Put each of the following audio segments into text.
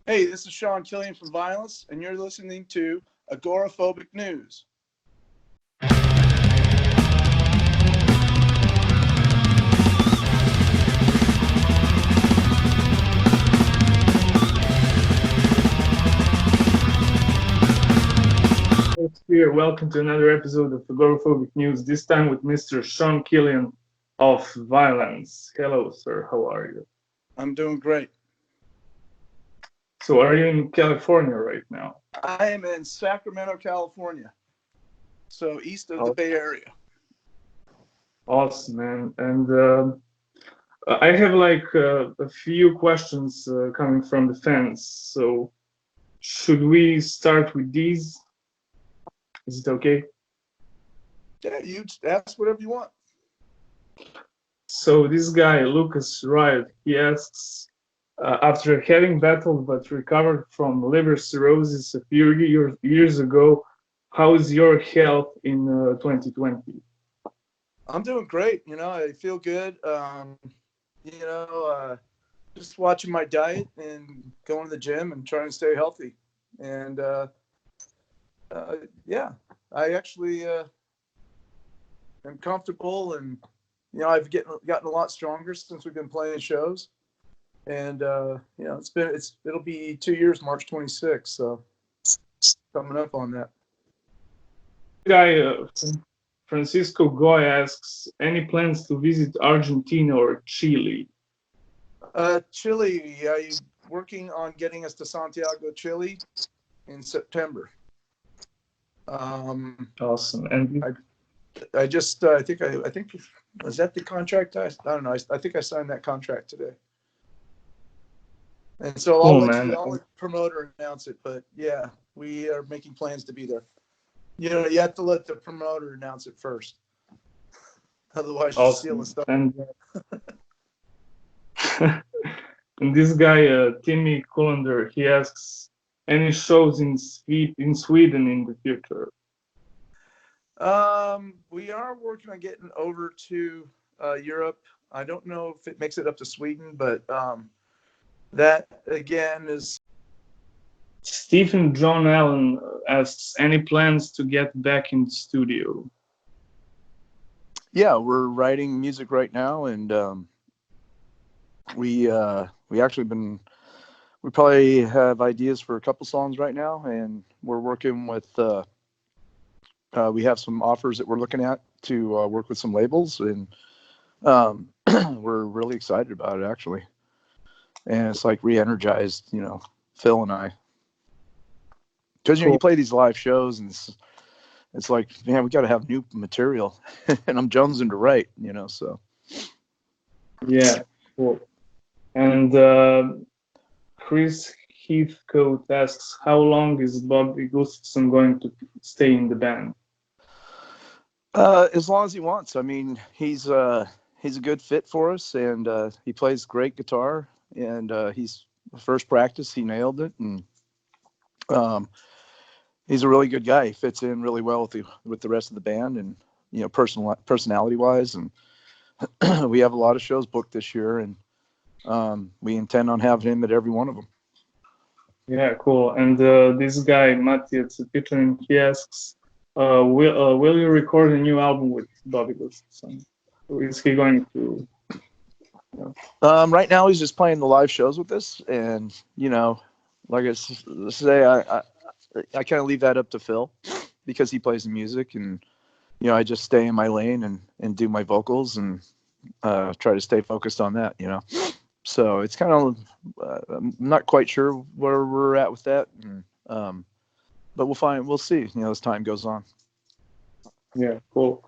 Hey, this is Sean Killian from Vio-Lence, and you're listening to Agoraphobic News. Here, welcome to another episode of Agoraphobic News, this time with Mr. Sean Killian of Vio-Lence. Hello, sir, how are you? I'm doing great. So, are you in California right now? I am in Sacramento, California, so east of the Bay Area. Awesome, man. And I have a few questions coming from the fans. So, should we start with these? Is it okay? Yeah, you ask whatever you want. So, this guy, Lucas Riot, he asks, after having battled but recovered from liver cirrhosis a few years ago, how is your health in 2020? I'm doing great. I feel good. Just watching my diet and going to the gym and trying to stay healthy. And yeah, I actually am comfortable, and I've gotten a lot stronger since we've been playing shows. And it'll be 2 years, March 26th. So coming up on that. Guy Francisco Goy asks, any plans to visit Argentina or Chile? Chile, I'm working on getting us to Santiago, Chile, in September. Awesome. And I think was that the contract? I don't know. I think I signed that contract today. And so I'll let the promoter announce it, but yeah, we are making plans to be there. You have to let the promoter announce it first. Otherwise, you're stealing stuff. And this guy, Timmy Kullander, he asks, any shows in Sweden in the future? We are working on getting over to Europe. I don't know if it makes it up to Sweden, but that again is. Stephen John Allen asks, any plans to get back in the studio? Yeah, we're writing music right now, and we probably have ideas for a couple songs right now, and we're working with. We have some offers that we're looking at to work with some labels, and we're really excited about it, actually. And it's like re-energized, Phil and I. Because you play these live shows, and it's like, man, we got to have new material, and I'm jonesing to write, so. Yeah, cool. And Chris Heathcote asks, how long is Bobby Gustafson going to stay in the band? As long as he wants. I mean, he's a good fit for us, and he plays great guitar, and he's first practice he nailed it, and he's a really good guy. He fits in really well with the rest of the band, and personality wise, and we have a lot of shows booked this year, and we intend on having him at every one of them. Yeah, cool. And this guy Matthias Peter, he asks, will you record a new album with Bobby Gustafson? Is he going to? Right now he's just playing the live shows with us, and like I say, I kind of leave that up to Phil because he plays the music, and I just stay in my lane and do my vocals and try to stay focused on that. So it's kind of I'm not quite sure where we're at with that, and, but we'll see. As time goes on. Yeah, cool.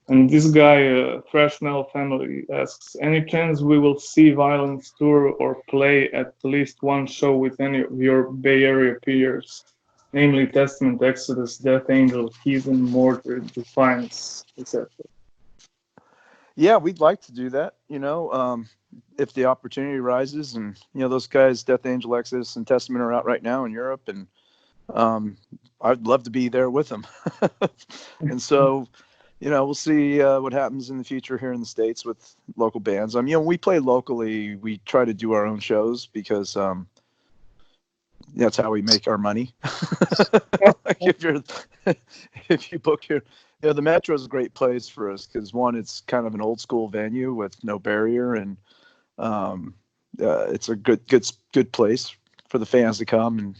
And this guy, Thrash Metal Family, asks, any chance we will see Vio-Lence tour or play at least one show with any of your Bay Area peers, namely Testament, Exodus, Death Angel, Heathen, Mordred, Defiance, etc.? Yeah, we'd like to do that, if the opportunity arises. And, those guys, Death Angel, Exodus, and Testament are out right now in Europe, and I'd love to be there with them. And so, we'll see what happens in the future here in the States with local bands. We play locally. We try to do our own shows because that's how we make our money. Like if you book your, the Metro is a great place for us because one, it's kind of an old school venue with no barrier, and it's a good place for the fans to come and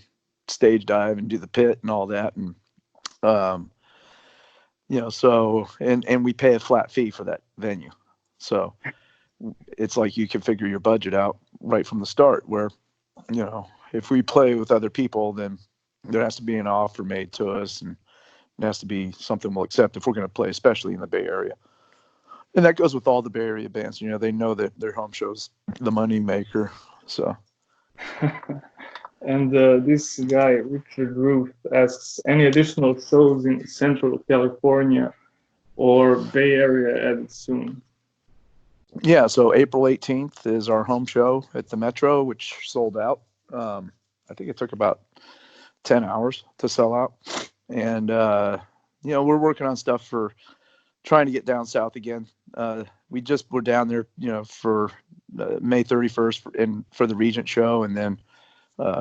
stage dive and do the pit and all that, and so and we pay a flat fee for that venue, so it's like you can figure your budget out right from the start. Where if we play with other people, then there has to be an offer made to us, and it has to be something we'll accept if we're going to play, especially in the Bay Area. And that goes with all the Bay Area bands. They know that their home show's the money maker. So. And this guy, Richard Ruth, asks, any additional shows in Central California or Bay Area added soon? Yeah, so April 18th is our home show at the Metro, which sold out. I think it took about 10 hours to sell out. And, we're working on stuff for trying to get down south again. We just were down there, for May 31st for the Regent show. And then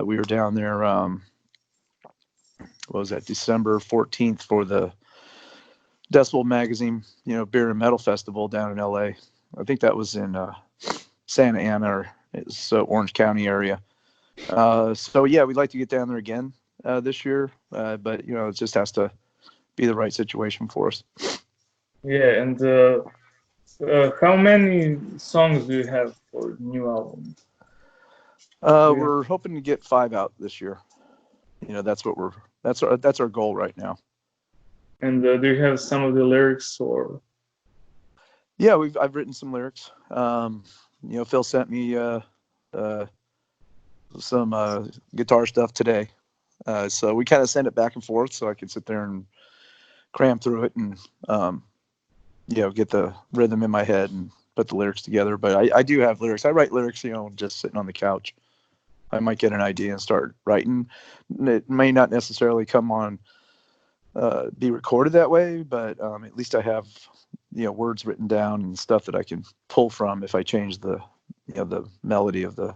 we were down there, what was that, December 14th for the Decibel Magazine, Beer and Metal Festival down in LA. I think that was in Santa Ana, or it's Orange County area. So yeah, we'd like to get down there again this year, but it just has to be the right situation for us. Yeah, and how many songs do you have for the new album? We're hoping to get 5 out this year. That's our goal right now. And do you have some of the lyrics or? Yeah, I've written some lyrics. Phil sent me some guitar stuff today, so we kind of send it back and forth so I can sit there and cram through it and get the rhythm in my head and put the lyrics together. But I do have lyrics. I write lyrics, just sitting on the couch. I might get an idea and start writing. It may not necessarily come on be recorded that way, but at least I have words written down and stuff that I can pull from if I change the melody of the,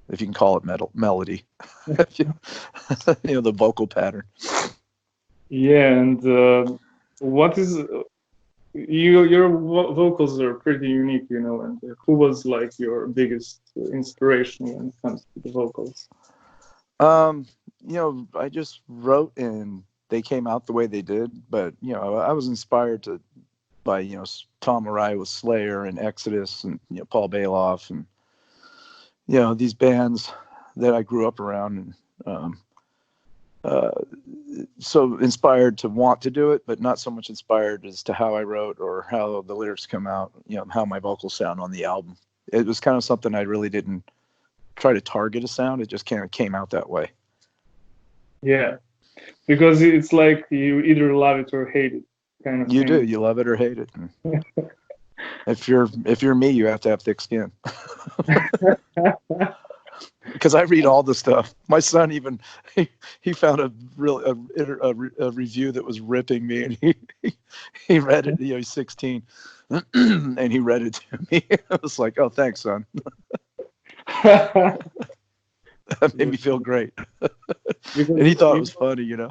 if you can call it melody, the vocal pattern. Yeah, and what is your vocals are pretty unique, and who was like your biggest inspiration when it comes to the vocals? I just wrote and they came out the way they did, but I was inspired by Tom Araya with Slayer and Exodus and Paul Bailoff and these bands that I grew up around, and so inspired to want to do it, but not so much inspired as to how I wrote or how the lyrics come out, how my vocals sound on the album. It was kind of something I really didn't try to target a sound. It just kind of came out that way. Yeah, because it's like you either love it or hate it, kind of. You do. You love it or hate it. If you're me, you have to have thick skin. Because I read all the stuff. My son even he found a review that was ripping me, and he read it. He's 16, and he read it to me. I was like, "Oh, thanks, son." That made me feel great. And he thought it was funny, Yeah,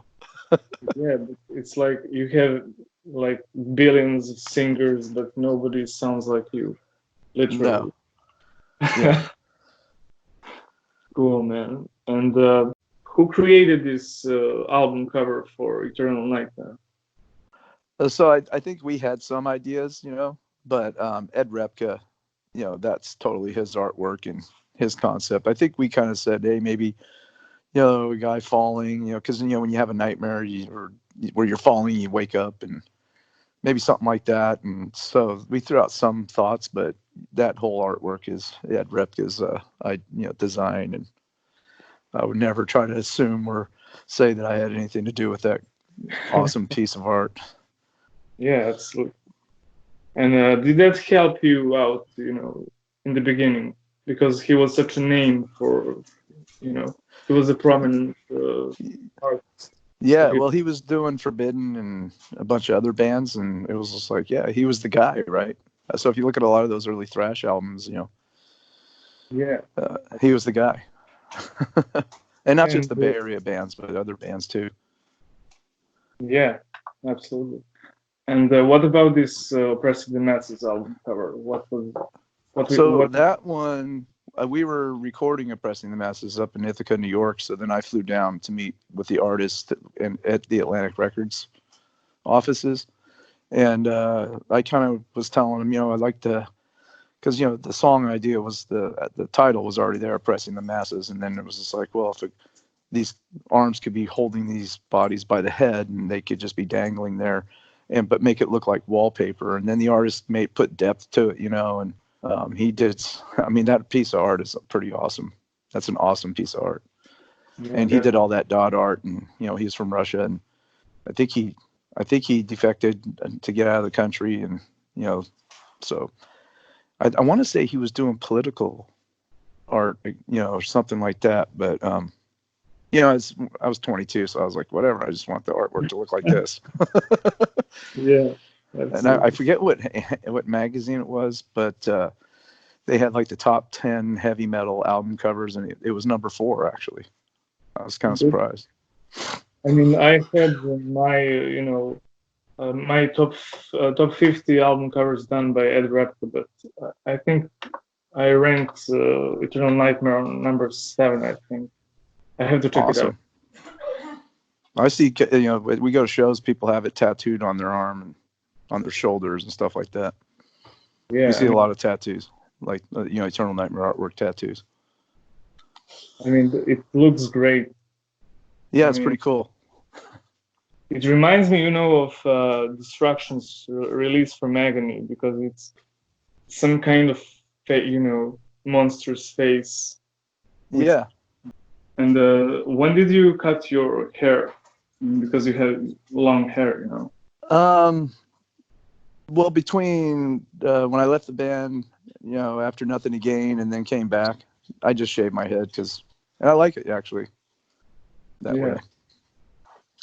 but it's like you have like billions of singers, but nobody sounds like you, literally. No. Yeah. Cool, man. And who created this album cover for Eternal Nightmare? So I think we had some ideas, but Ed Repka, that's totally his artwork and his concept. I think we kind of said, hey, maybe, a guy falling, because, when you have a nightmare where you're falling, you wake up, and maybe something like that. And so we threw out some thoughts, but that whole artwork is Ed Repka's design, and I would never try to assume or say that I had anything to do with that awesome piece of art. Yeah, absolutely. And did that help you out, in the beginning? Because he was such a name for, he was a prominent artist. Yeah, well, he was doing Forbidden and a bunch of other bands, and it was just like, yeah, he was the guy, right? So if you look at a lot of those early thrash albums, yeah, he was the guy. And not just And the Bay Area bands, but other bands too. yeah, absolutely. And what about this Oppressing the Masses album cover? What? That one, we were recording Oppressing the Masses up in Ithaca, New York. So then I flew down to meet with the artist at the Atlantic Records offices. And I kind of was telling him, I'd like to, because, the song idea was the title was already there, Oppressing the Masses. And then it was just like, well, if these arms could be holding these bodies by the head and they could just be dangling there, but make it look like wallpaper. And then the artist put depth to it, and he did. I mean, that piece of art is pretty awesome. That's an awesome piece of art. Yeah, and he did all that dot art, and he's from Russia, and I think he defected to get out of the country, and so I want to say he was doing political art, or something like that. But I was 22, so I was like, whatever. I just want the artwork to look like this. Yeah. And I forget what magazine it was, but they had like the top 10 heavy metal album covers, and it was number 4 actually. I was kind of surprised. I mean, I had my my top 50 album covers done by Ed Repka, but I think I ranked Eternal Nightmare on number 7. I think I have to check it out. I see, we go to shows, people have it tattooed on their arm and on their shoulders and stuff like that. Yeah, we see a lot of tattoos, like Eternal Nightmare artwork tattoos. I mean, it looks great. Yeah, it's pretty cool. It reminds me, of Destruction's release from Agony, because it's some kind of, monstrous face. Yeah. And when did you cut your hair? Because you have long hair, Well, between when I left the band, after Nothing to Gain, and then came back, I just shaved my head and I like it actually that way.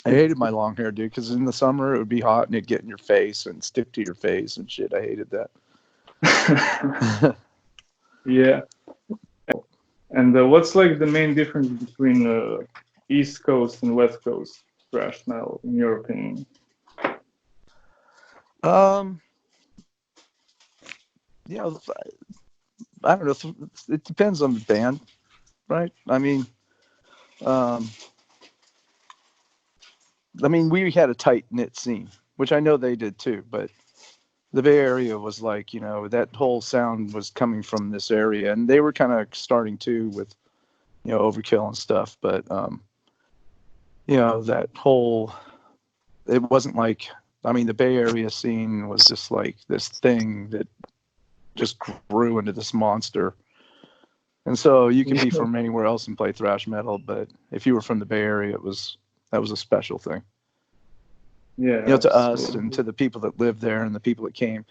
I hated my long hair, dude, because in the summer it would be hot and it'd get in your face and stick to your face and shit. I hated that. Yeah. And what's like the main difference between East Coast and West Coast thrash metal, in your opinion? I don't know. It depends on the band, right? I mean, we had a tight knit scene, which I know they did too. But the Bay Area was like, that whole sound was coming from this area, and they were kind of starting too with, Overkill and stuff. But that whole, it wasn't like, the Bay Area scene was just like this thing that just grew into this monster. And so you can be from anywhere else and play thrash metal, but if you were from the Bay Area, that was a special thing. Yeah. To us and to the people that lived there and the people that came.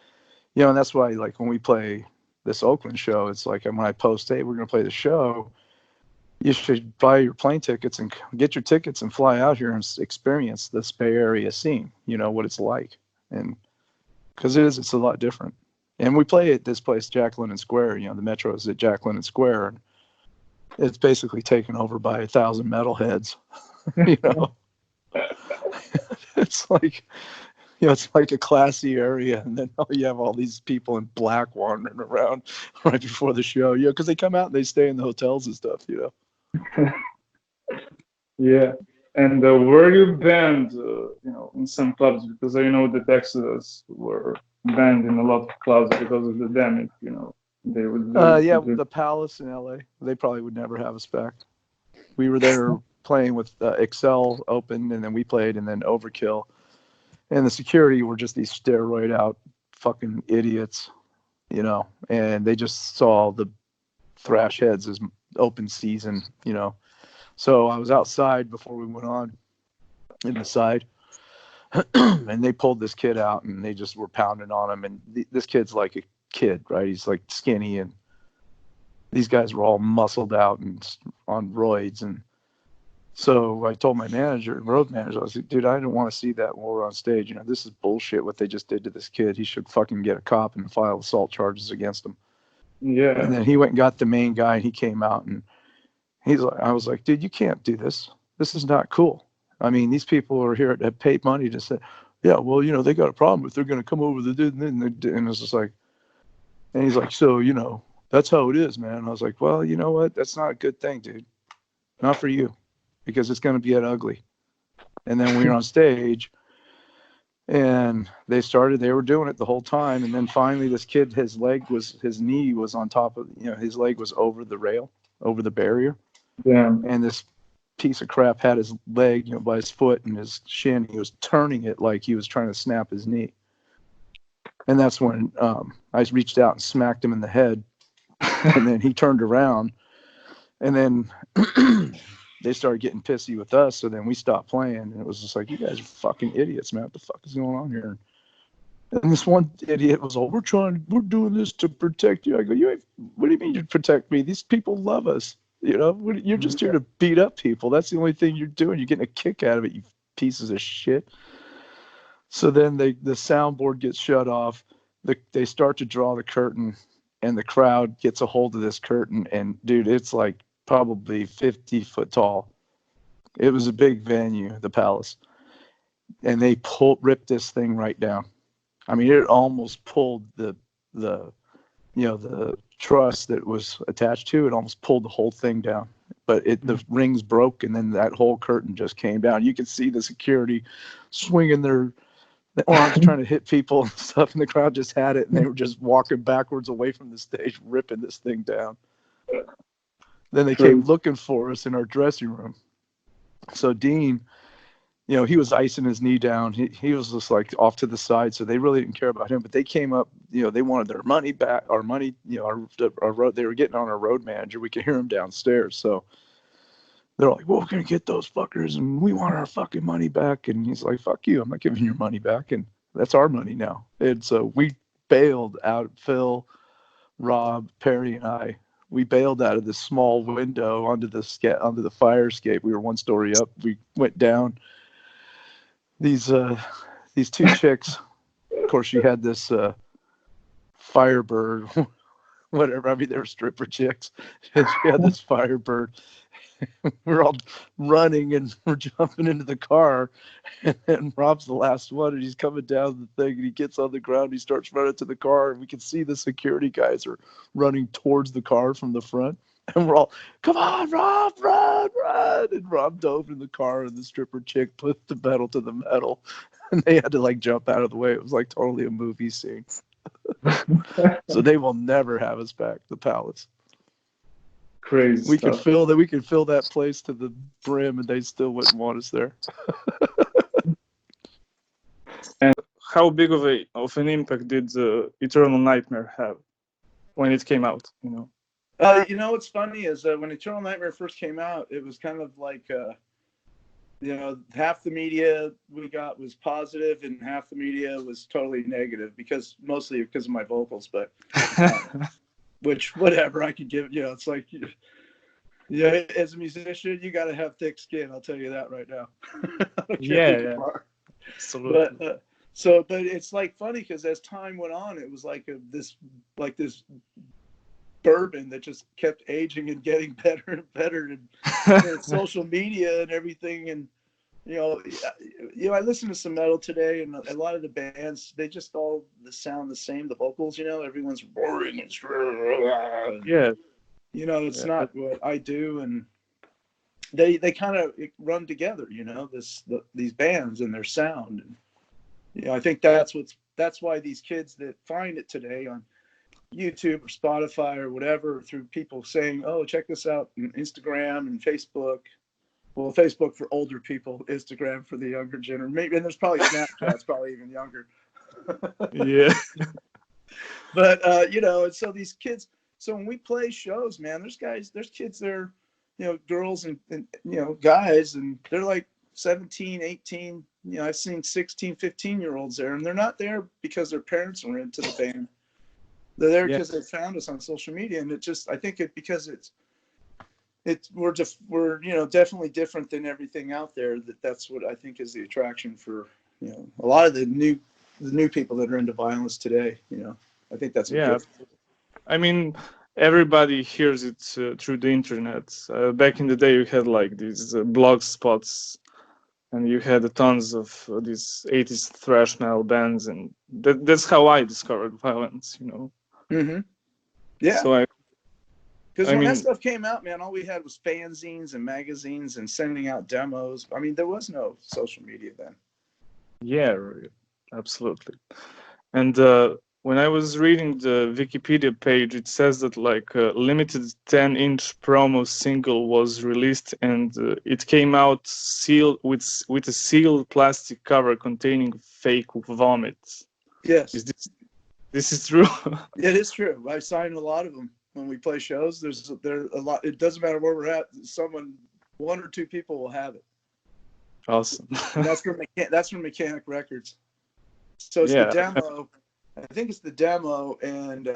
And that's why, like, when we play this Oakland show, it's like, when I post, hey, we're going to play the show, you should buy your plane tickets and get your tickets and fly out here and experience this Bay Area scene, what it's like. And because it's a lot different. And we play at this place, Jack London Square. The Metro is at Jack London Square. And it's basically taken over by 1,000 metalheads. It's like, it's like a classy area, and then you have all these people in black wandering around right before the show. Because they come out and they stay in the hotels and stuff. Yeah. And were you banned, in some clubs? Because I know that Exodus were banned in a lot of clubs because of the damage. They would. The Palace in LA. They probably would never have us back. We were there playing with Excel open, and then we played, and then Overkill, and the security were just these steroid out fucking idiots, and they just saw the thrash heads as open season, So I was outside before we went on in the side, and they pulled this kid out, and they just were pounding on him, and this kid's like a kid, right? He's like skinny, and these guys were all muscled out and on roids. And so I told my road manager, I was like, dude, I didn't want to see that when we're on stage. This is bullshit what they just did to this kid. He should fucking get a cop and file assault charges against him. Yeah. And then he went and got the main guy, and he came out, and I was like, dude, you can't do this. This is not cool. I mean, these people are here have paid money to say, yeah, well, they got a problem if they're going to come over the dude. And it's just like, and he's like, so, that's how it is, man. And I was like, well, you know what? That's not a good thing, dude. Not for you, because it's going to get ugly. And then we were on stage, and they were doing it the whole time. And then finally, this kid, his knee was on top of, his leg was over the rail, over the barrier. Yeah. And this piece of crap had his leg, by his foot and his shin. He was turning it like he was trying to snap his knee. And that's when I reached out and smacked him in the head. And then he turned around. And then they started getting pissy with us. So then we stopped playing. And it was just like, you guys are fucking idiots, man. What the fuck is going on here? And this one idiot was like, we're doing this to protect you. I go, what do you mean you protect me? These people love us. You're just here to beat up people. That's the only thing you're doing. You're getting a kick out of it, you pieces of shit. So then the soundboard gets shut off. They start to draw the curtain, and the crowd gets a hold of this curtain. And, dude, it's like probably 50 foot tall. It was a big venue, the Palace. And they ripped this thing right down. I mean, it almost pulled the truss that was attached to it, almost pulled the whole thing down. But the rings broke, and then that whole curtain just came down. You could see the security swinging their arms trying to hit people and stuff, and the crowd just had it, and they were just walking backwards away from the stage, ripping this thing down. Then they came looking for us in our dressing room. So Dean, he was icing his knee down. He was just like off to the side, so they really didn't care about him. But they came up, they wanted their money back, our money, our road. They were getting on our road manager. We could hear him downstairs. So they're like, well, we're going to get those fuckers, and we want our fucking money back. And he's like, fuck you. I'm not giving your money back. And that's our money now. And so we bailed out, Phil, Rob, Perry, and I. We bailed out of this small window onto the fire escape. We were one story up. We went down. These two chicks, of course, she had this Firebird, whatever. I mean, they were stripper chicks. She had this Firebird. We're all running and we're jumping into the car, and Rob's the last one, and he's coming down the thing, and he gets on the ground. He starts running to the car, and we can see the security guys are running towards the car from the front. And we're all, come on, Rob, run. And Rob dove in the car, and the stripper chick put the pedal to the metal, and they had to jump out of the way. It was totally a movie scene. So they will never have us back, the Palace. Crazy. We could fill that place to the brim, and they still wouldn't want us there. And how big of an impact did the Eternal Nightmare have when it came out? What's funny is when Eternal Nightmare first came out, it was kind of like, half the media we got was positive, and half the media was totally negative, mostly because of my vocals, but which, whatever, I could give, it's like, as a musician, you got to have thick skin. I'll tell you that right now. Yeah. Absolutely. But it's funny because as time went on, it was this bourbon that just kept aging and getting better and better, and social media and everything. And I listen to some metal today, and a lot of the bands, they just all sound the same. The vocals, everyone's roaring and yeah. It's not what I do, and they kind of run together. These bands and their sound, and I think that's why these kids that find it today on YouTube or Spotify or whatever, through people saying, oh, check this out on Instagram and Facebook. Well, Facebook for older people, Instagram for the younger generation. Maybe, and there's probably Snapchat's probably even younger. Yeah. But and so these kids. So when we play shows, man, there's kids there, girls and guys, and they're 17, 18. I've seen 16, 15-year-olds there, and they're not there because their parents were into the band. They're there because they found us on social media, and I think because we're definitely different than everything out there. That's what I think is the attraction for a lot of the new people that are into violence today. I think that's I mean, everybody hears it through the internet. Back in the day, you had like these blog spots, and you had tons of these 80s thrash metal bands, and that's how I discovered Vio-Lence, you know. Mm-hmm. Yeah. So because when that stuff came out, man, all we had was fanzines and magazines and sending out demos. I mean, there was no social media then. Yeah, absolutely. And when I was reading the Wikipedia page, it says that like a limited 10-inch promo single was released, and it came out sealed with a sealed plastic cover containing fake vomit. Yes. This is true? It is true. I signed a lot of them when we play shows. There's a lot. It doesn't matter where we're at. One or two people will have it. Awesome. And that's from Mechanic Records. So it's the demo. I think it's the demo, and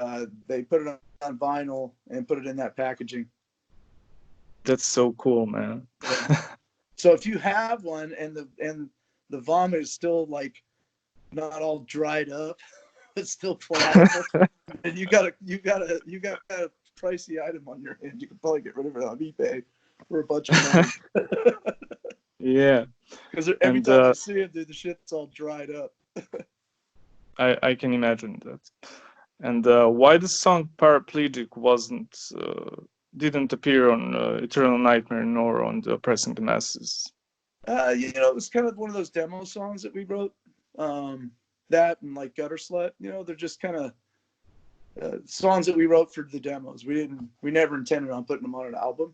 they put it on vinyl and put it in that packaging. That's so cool, man. So if you have one and the vomit is still like not all dried up, it's still pliable, and you got a pricey item on your hand, you can probably get rid of it on eBay for a bunch of money. Yeah. Because every time I see it, dude, the shit's all dried up. I can imagine that. And why the song Paraplegic didn't appear on Eternal Nightmare nor on the Oppressing the Masses? It was kind of one of those demo songs that we wrote. That and like Gutter Slut, they're just kind of songs that we wrote for the demos. We never intended on putting them on an album.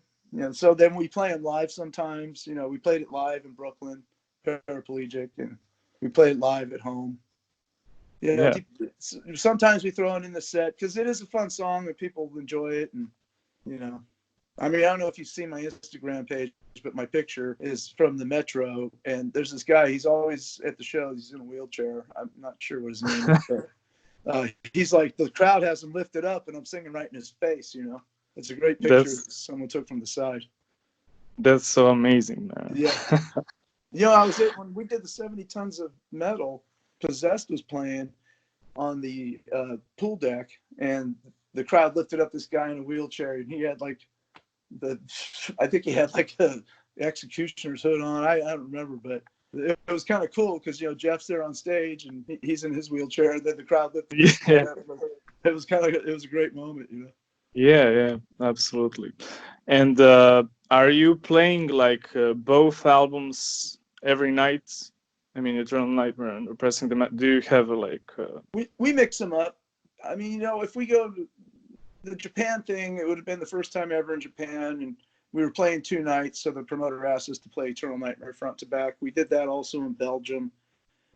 So then we play them live sometimes. We played it live in Brooklyn, Paraplegic, and we played it live at home. Sometimes we throw it in the set because it is a fun song and people enjoy it. And, I don't know if you've seen my Instagram page, but my picture is from the Metro. And there's this guy, he's always at the show. He's in a wheelchair. I'm not sure what his name is. But, he's like, the crowd has him lifted up and I'm singing right in his face, It's a great picture someone took from the side. That's so amazing, man. Yeah. I was when we did the 70 Tons of Metal, Possessed was playing on the pool deck, and the crowd lifted up this guy in a wheelchair, and he had like I think he had like a executioner's hood on. I don't remember, but it was kind of cool because Jeff's there on stage and he's in his wheelchair, and then the crowd lifted up. It was a great moment, Yeah, absolutely. And are you playing like both albums every night? Eternal Nightmare and Oppressing the Masses. Do you have We mix them up. If we go to the Japan thing, it would have been the first time ever in Japan, and we were playing 2 nights, so the promoter asked us to play Eternal Nightmare front to back. We did that also in Belgium,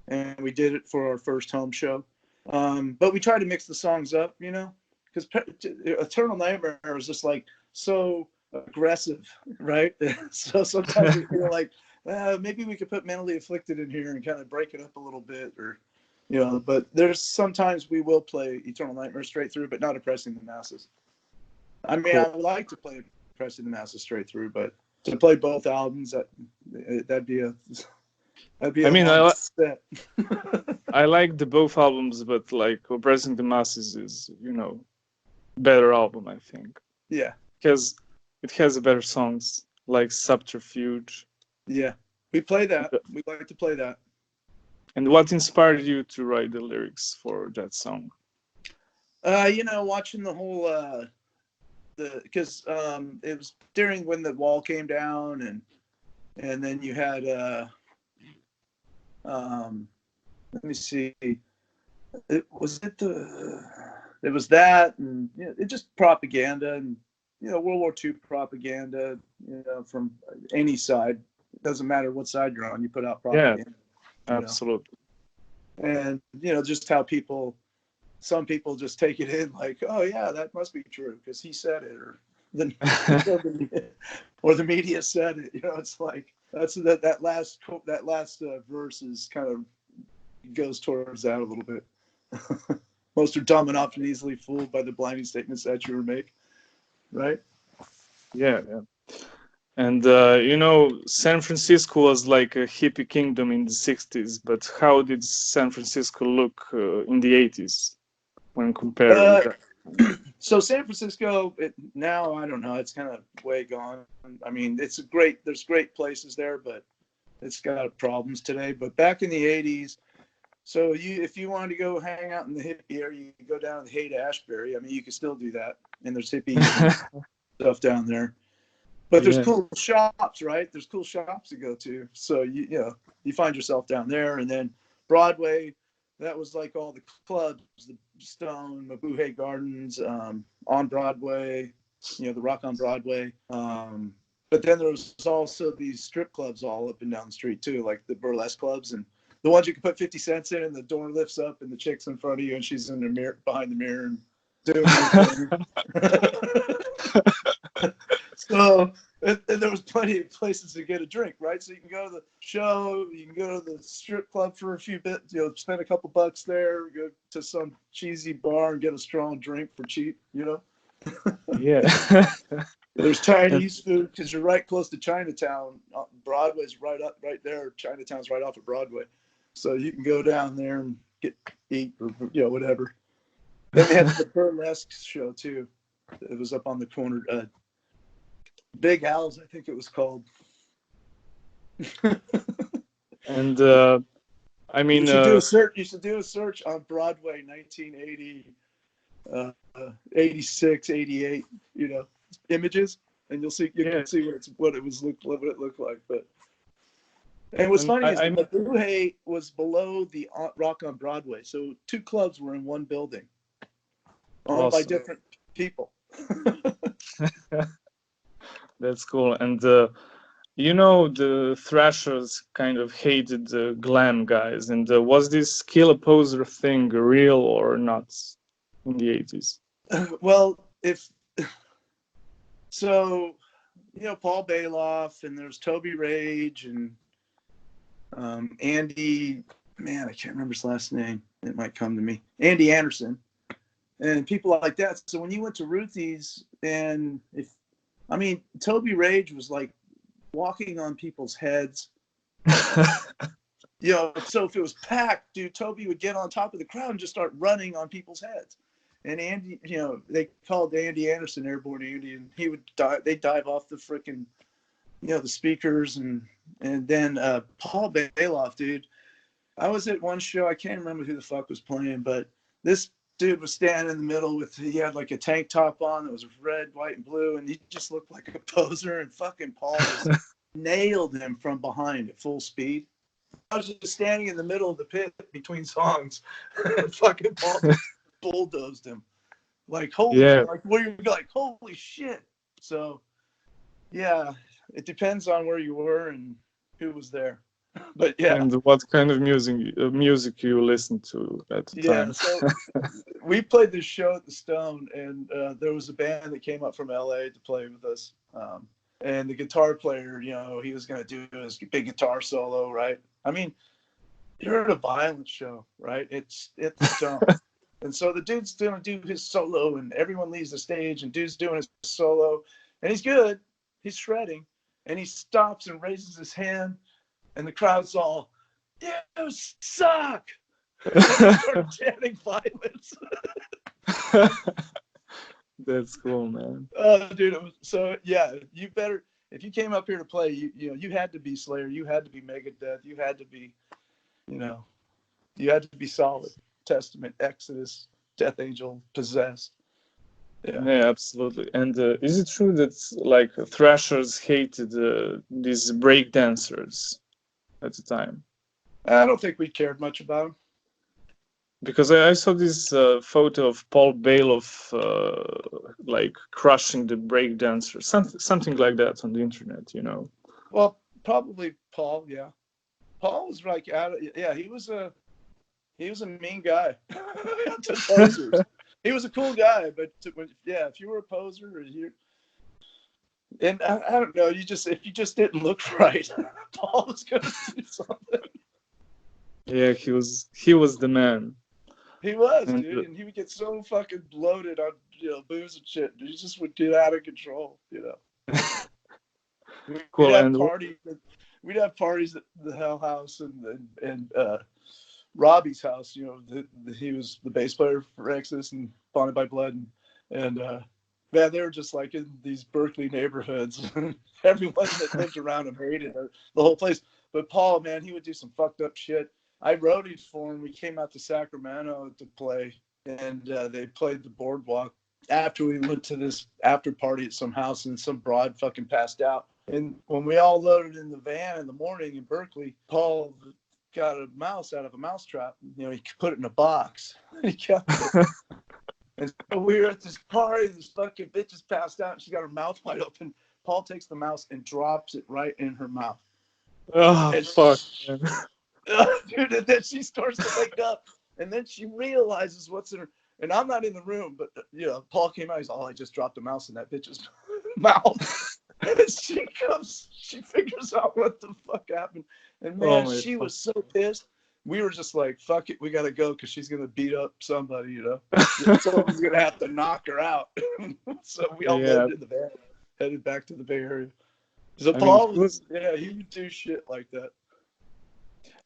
and we did it for our first home show. But we tried to mix the songs up, because Eternal Nightmare is just like so aggressive, right? So sometimes we feel like maybe we could put Mentally Afflicted in here and kind of break it up a little bit, or but there's sometimes we will play Eternal Nightmare straight through, but not Oppressing the Masses. Cool. I would like to play Oppressing the Masses straight through, but to play both albums, that'd be a set. I like the both albums, but like Oppressing the Masses is better album, I think. Yeah, because it has better songs like Subterfuge. Yeah, we play that. We like to play that. And what inspired you to write the lyrics for that song? Watching the whole because it was during when the wall came down, and then you had let me see, it was that, and it just propaganda, and World War II propaganda, from any side. It doesn't matter what side you're on, you put out propaganda. Yeah, absolutely. And just how some people just take it in like, oh yeah, that must be true because he said it, or the media said it. It's like that last verse is kind of goes towards that a little bit. Most are dumb and often easily fooled by the blinding statements that you make, right? Yeah. And San Francisco was like a hippie kingdom in the 60s, but how did San Francisco look in the 80s when compared with that? So San Francisco now, I don't know, it's kind of way gone. I mean, there's great places there, but it's got problems today. But back in the 80s, so if you wanted to go hang out in the hippie area, you could go down to Haight-Ashbury. I mean, you can still do that, and there's hippies and stuff down there. But there's cool shops, right? There's cool shops to go to. So you find yourself down there, and then Broadway. That was like all the clubs, the Stone, Mabuhay Gardens, on Broadway, the Rock on Broadway. But then there was also these strip clubs all up and down the street too, like the burlesque clubs, and the ones you can put 50 cents in, and the door lifts up, and the chick's in front of you, and she's in the mirror, behind the mirror, and doing her thing. So and there was plenty of places to get a drink, right? So you can go to the show, you can go to the strip club for a few bits, spend a couple bucks there, go to some cheesy bar and get a strong drink for cheap, Yeah. There's Chinese food because you're right close to Chinatown. Broadway's right there. Chinatown's right off of Broadway. So you can go down there and eat or whatever. Then they had the burlesque show too. It was up on the corner. Big Al's, I think it was called. And I mean, you should do a search. You should do a search on Broadway, 1980, 86, 88. Images, and you'll see. You can see what it looked like. But and what's funny is the Mabuhay was below the Rock on Broadway, so two clubs were in one building, owned by different people. That's cool. And the Thrashers kind of hated the glam guys. And was this kill a poser thing real or not in the 80s? Well, Paul Bailoff, and there's Toby Rage and Andy, man, I can't remember his last name. It might come to me. Andy Anderson and people like that. So when you went to Ruthie's, and Toby Rage was like walking on people's heads. So if it was packed, dude, Toby would get on top of the crowd and just start running on people's heads. And Andy, they called Andy Anderson Airborne Andy, and he would dive. They dive off the frickin', the speakers, and then Paul Bailoff, dude. I was at one show. I can't remember who the fuck was playing, but this dude was standing in the middle he had like a tank top on that was red, white, and blue, and he just looked like a poser. And fucking Paul just nailed him from behind at full speed. I was just standing in the middle of the pit between songs, and fucking Paul just bulldozed him. Like holy shit. So yeah, it depends on where you were and who was there. But yeah. And what kind of music you listened to at the time? So we played this show at the Stone, and there was a band that came up from LA to play with us. And the guitar player, he was going to do his big guitar solo, right? I mean, you're at a violent show, right? It's the Stone. And so the dude's going to do his solo, and everyone leaves the stage, and dude's doing his solo, and he's good. He's shredding, and he stops and raises his hand, and the crowd's all, "You suck!" Start chanting violence. That's cool, man. Dude. So yeah, you better, if you came up here to play, you had to be Slayer, you had to be Megadeth, you had to be, you had to be solid. Testament, Exodus, Death Angel, Possessed. Yeah, absolutely. And is it true that like Thrashers hated these break dancers at the time? I don't think we cared much about them. Because I saw this photo of Paul Bailoff like crushing the break dancer, something like that on the internet, Well, probably Paul, yeah. Paul was like, he was a mean guy to posers. He was a cool guy, but if you were a poser, and I don't know, if you just didn't look right, Paul was gonna do something. Yeah, he was the man. He was, dude, and he would get so fucking bloated on booze and shit. He just would get out of control, Cool. We'd have parties at the Hell House and Robbie's house. He was the bass player for Exodus and Bonded by Blood, and And man, they were just like in these Berkeley neighborhoods. Everyone that lived around him hated the whole place. But Paul, man, he would do some fucked up shit. I roadied for him. We came out to Sacramento to play, and they played the boardwalk. After we went to this after party at some house, and some broad fucking passed out. And when we all loaded in the van in the morning in Berkeley, Paul got a mouse out of a mousetrap. You know, he put it in a box. He kept it. And so we were at this party, this fucking bitch is passed out, and she got her mouth wide open. Paul takes the mouse and drops it right in her mouth. Oh, and fuck. Dude, and then she starts to wake up, and then she realizes what's in her. And I'm not in the room, but you know, Paul came out. He's I just dropped a mouse in that bitch's mouth. And she figures out what the fuck happened. And man, she was so pissed. We were just like, fuck it, we gotta go because she's gonna beat up somebody, you know. Someone's gonna have to knock her out. So we all loaded in the van, headed back to the Bay Area. So Paul he would do shit like that.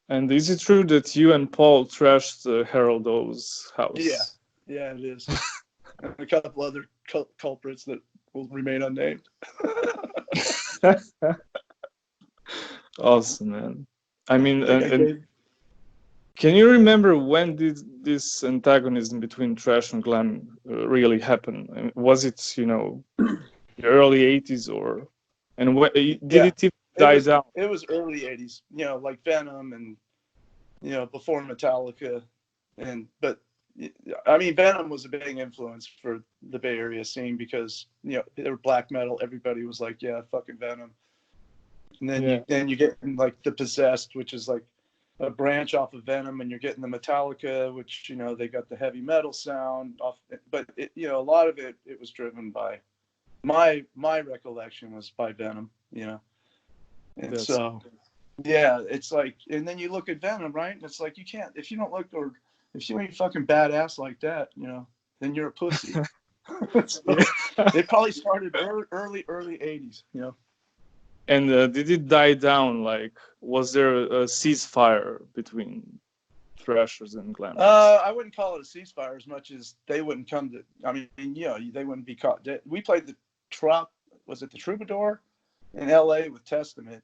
And is it true that you and Paul trashed Harold O's house? Yeah, it is. And a couple other culprits that will remain unnamed. Awesome, man. I mean, can you remember when did this antagonism between Thrash and glam really happen? Was it, you know, the early 80s or... And did it even die down? It was early 80s, you know, like Venom and, you know, before Metallica. But I mean, Venom was a big influence for the Bay Area scene because, you know, they were black metal. Everybody was like, yeah, fucking Venom. And then you get like the Possessed, which is like a branch off of Venom, and you're getting the Metallica, which, you know, they got the heavy metal sound off. But it, you know, a lot of it was driven by my recollection was by Venom, you know. And so, yeah, it's like, and then you look at Venom, right? And it's like, you can't, if you don't look, or if you ain't fucking badass like that, you know, then you're a pussy. So, it probably started early 80s, you know. And did it die down? Like, was there a ceasefire between Thrashers and Glam? I wouldn't call it a ceasefire as much as they wouldn't come to, I mean, you know, they wouldn't be caught dead. We played the Troubadour in LA with Testament.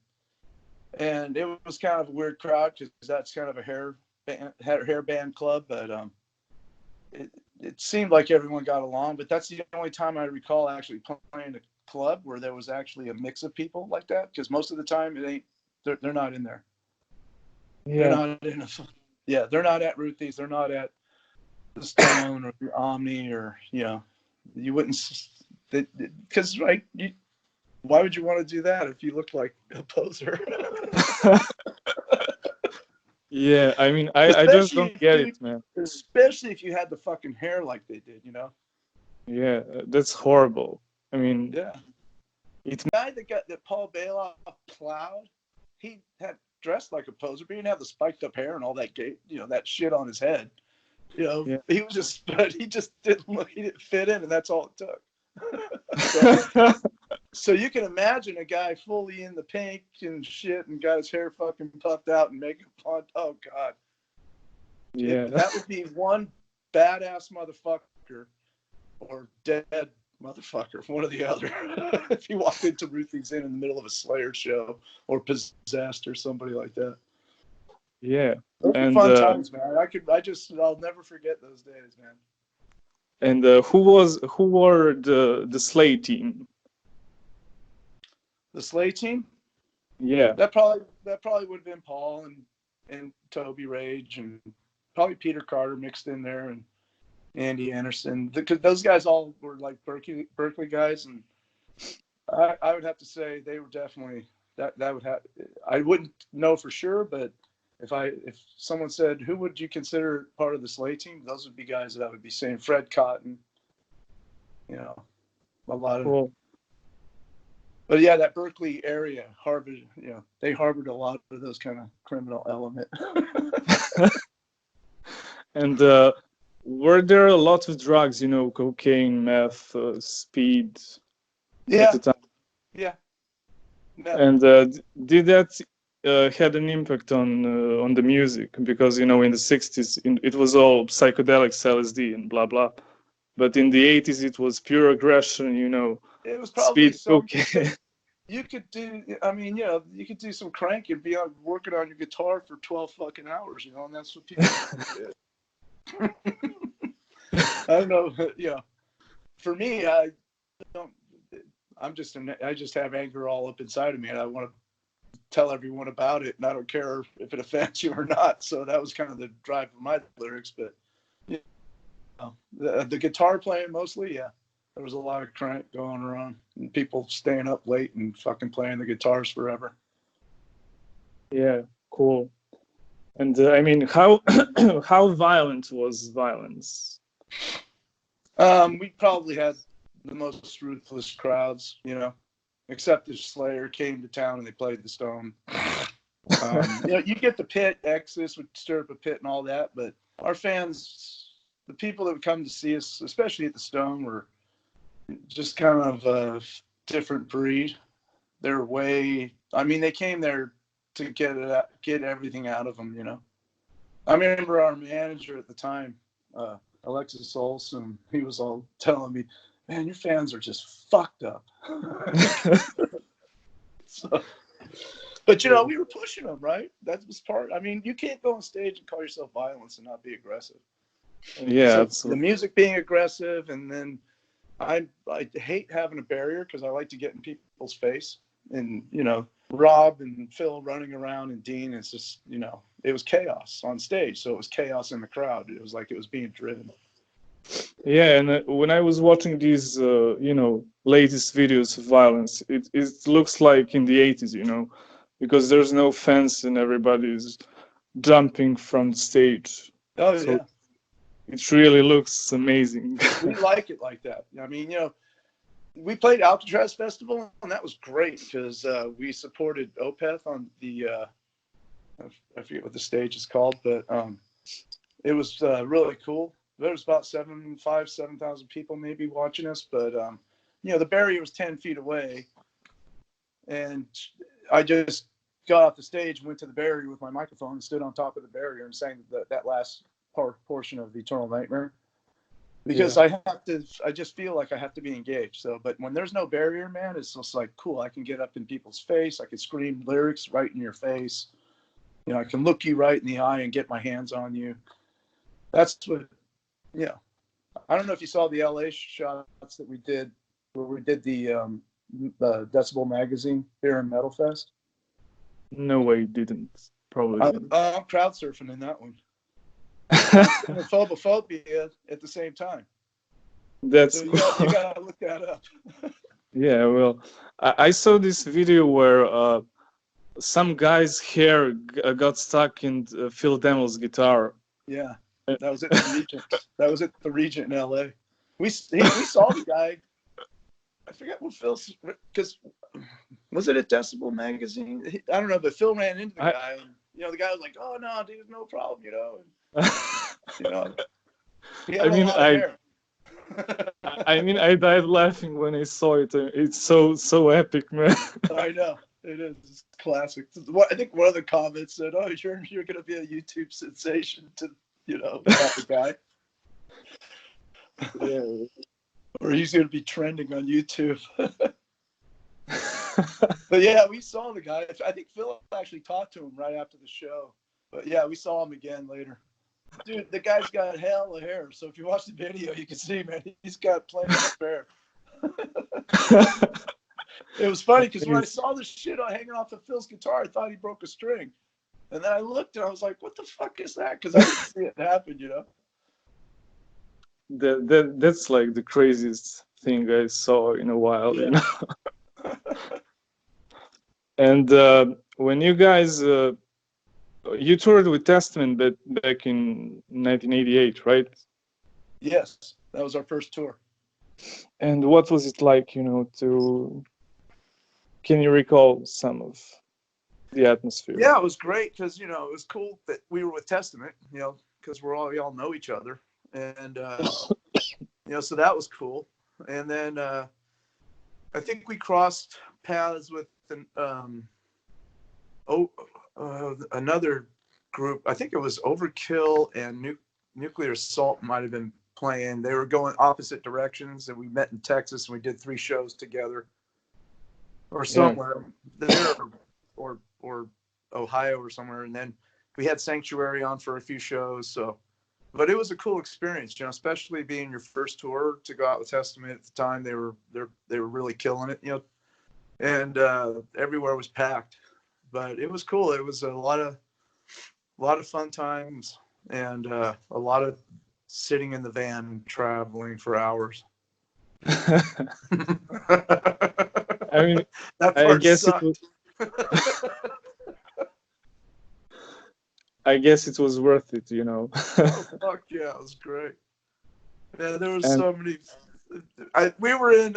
And it was kind of a weird crowd because that's kind of a hair band club, but it seemed like everyone got along. But that's the only time I recall actually playing a club where there was actually a mix of people like that. Because most of the time they're not in there. Yeah. They're not at Ruthie's. They're not at the Stone or the Omni, or, you know, you wouldn't, because right. Why would you want to do that if you look like a poser? Yeah, I mean, I just don't get it, man. Especially if you had the fucking hair like they did, you know? Yeah, that's horrible. I mean, yeah. The guy that Paul Bailoff plowed, he had dressed like a poser, but he didn't have the spiked up hair and all that you know, that shit on his head. You know, he was just, but he just didn't fit in, and that's all it took. So you can imagine a guy fully in the pink and shit and got his hair fucking puffed out and makeup on. Oh, God. Yeah. That would be one badass motherfucker or dead motherfucker, one or the other. If he walked into Ruthie's Inn in the middle of a Slayer show or Possessed or somebody like that. Yeah. Those were fun times, man. I'll never forget those days, man. And who were the Slay team? The Slay team? Yeah. That probably would have been Paul and Toby Rage and probably Peter Carter mixed in there and Andy Anderson. Because those guys all were like Berkeley guys, and I would have to say they were definitely that would have. I wouldn't know for sure, but if someone said who would you consider part of the Slay team, those would be guys that I would be saying. Fred Cotton, you know, a lot of. Cool. But yeah, that Berkeley area, harbored, you know, they harbored a lot of those kind of criminal element. And were there a lot of drugs, you know, cocaine, meth, speed at the time? Yeah. And did that had an impact on the music? Because, you know, in the 60s, it was all psychedelics, LSD and blah, blah. but in the 80s it was pure aggression, you know. It was probably Speed something cocaine. you could do. I mean, you know, you could do some crank and be working on your guitar for 12 fucking hours, you know, and that's what people did. I don't know, you know. For me, I don't. I just have anger all up inside of me, and I want to tell everyone about it, and I don't care if it offends you or not. So that was kind of the drive of my lyrics. But you know, the guitar playing mostly, yeah. There was a lot of crank going around, and people staying up late and fucking playing the guitars forever. Yeah, cool. And I mean, how how violent was violence? We probably had the most ruthless crowds, you know, except if Slayer came to town and they played the Stone. You know, you get the pit, Exodus would stir up a pit and all that, but our fans, the people that would come to see us, especially at the Stone, were just kind of a different breed. They're way, I mean, they came there to get everything out of them, you know. I remember our manager at the time, Alexis Olson, he was all telling me, man, your fans are just fucked up. So, but, you know, we were pushing them, right? That was part. I mean, you can't go on stage and call yourself violence and not be aggressive. Yeah, so absolutely. The music being aggressive, and then I hate having a barrier because I like to get in people's face. And, you know, Rob and Phil running around and Dean, it's just, you know, it was chaos on stage. So it was chaos in the crowd. It was like it was being driven. Yeah, and when I was watching these, you know, latest videos of violence, it looks like in the 80s, you know, because there's no fence and everybody's jumping from the stage. Oh, So yeah. it really looks amazing. We like it like that. I mean, you know, we played Alcatraz Festival, and that was great because we supported Opeth on the, I forget what the stage is called, but it was really cool. There was about 7,000 people maybe watching us, but you know, the barrier was 10 feet away, and I just got off the stage, went to the barrier with my microphone, and stood on top of the barrier and sang that last portion of Eternal Nightmare. Because Yeah. I just feel like I have to be engaged. So, but when there's no barrier, man, it's just like, cool. I can get up in people's face. I can scream lyrics right in your face. You know, I can look you right in the eye and get my hands on you. That's what, you know, I don't know if you saw the LA shots that we did where we did the Decibel Magazine here in Metal Fest. No, I didn't. Probably didn't. I'm crowd surfing in that one. Phobophobia at the same time. That's so you cool. gotta look that up. Yeah, well, I saw this video where some guy's hair got stuck in Phil Demel's guitar. Yeah, that was at the Regent. That was at the Regent in LA. We saw the guy. I forget what Phil, because was it at Decibel Magazine? I don't know, but Phil ran into the guy, and you know, the guy was like, "Oh no, dude, no problem," you know. And, you know, he had a lot of hair. I mean, I died laughing when I saw it. It's so epic, man. I know it is. It's classic. I think one of the comments said, "Oh, you're gonna be a YouTube sensation," to, you know, about the guy. Yeah. Or he's gonna be trending on YouTube. But yeah, we saw the guy. I think Phil actually talked to him right after the show. But yeah, we saw him again later. Dude, the guy's got hell of hair. So if you watch the video, you can see, man, he's got plenty of hair. It was funny because when I saw this shit hanging off of Phil's guitar, I thought he broke a string. And then I looked and I was like, what the fuck is that? Because I didn't see it happen, you know? That's like the craziest thing I saw in a while, Yeah. you know. And when you guys you toured with Testament back in 1988, right? Yes, that was our first tour. And what was it like, you know, can you recall some of the atmosphere? Yeah, it was great because, you know, it was cool that we were with Testament, you know, because we all know each other. And, you know, so that was cool. And then I think we crossed paths with another group. I think it was Overkill and Nuclear Assault might have been playing. They were going opposite directions, and we met in Texas, and we did 3 shows together, or somewhere there, or Ohio or somewhere. And then we had Sanctuary on for a few shows. So, but it was a cool experience, you know, especially being your first tour to go out with Testament at the time. They were really killing it, you know, and everywhere was packed. But it was cool. It was a lot of fun times, and a lot of sitting in the van traveling for hours. I mean, That part guess sucked. I guess it was worth it, you know. Oh, fuck yeah, it was great. Yeah, there was so many. We were in.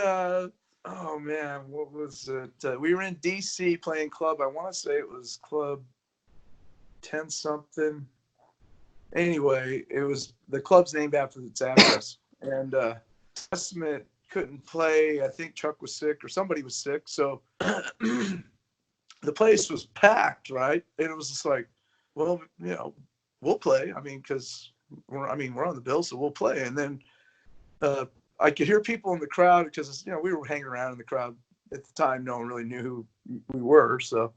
Oh man, what was it? We were in DC playing club. I want to say it was Club 10 something. Anyway, it was the club's named after its address, and Testament couldn't play. I think Chuck was sick or somebody was sick, so the place was packed, right? And it was just like, well, you know, we'll play. I mean, because we're on the bill, so we'll play. And then I could hear people in the crowd because, you know, we were hanging around in the crowd at the time. No one really knew who we were, so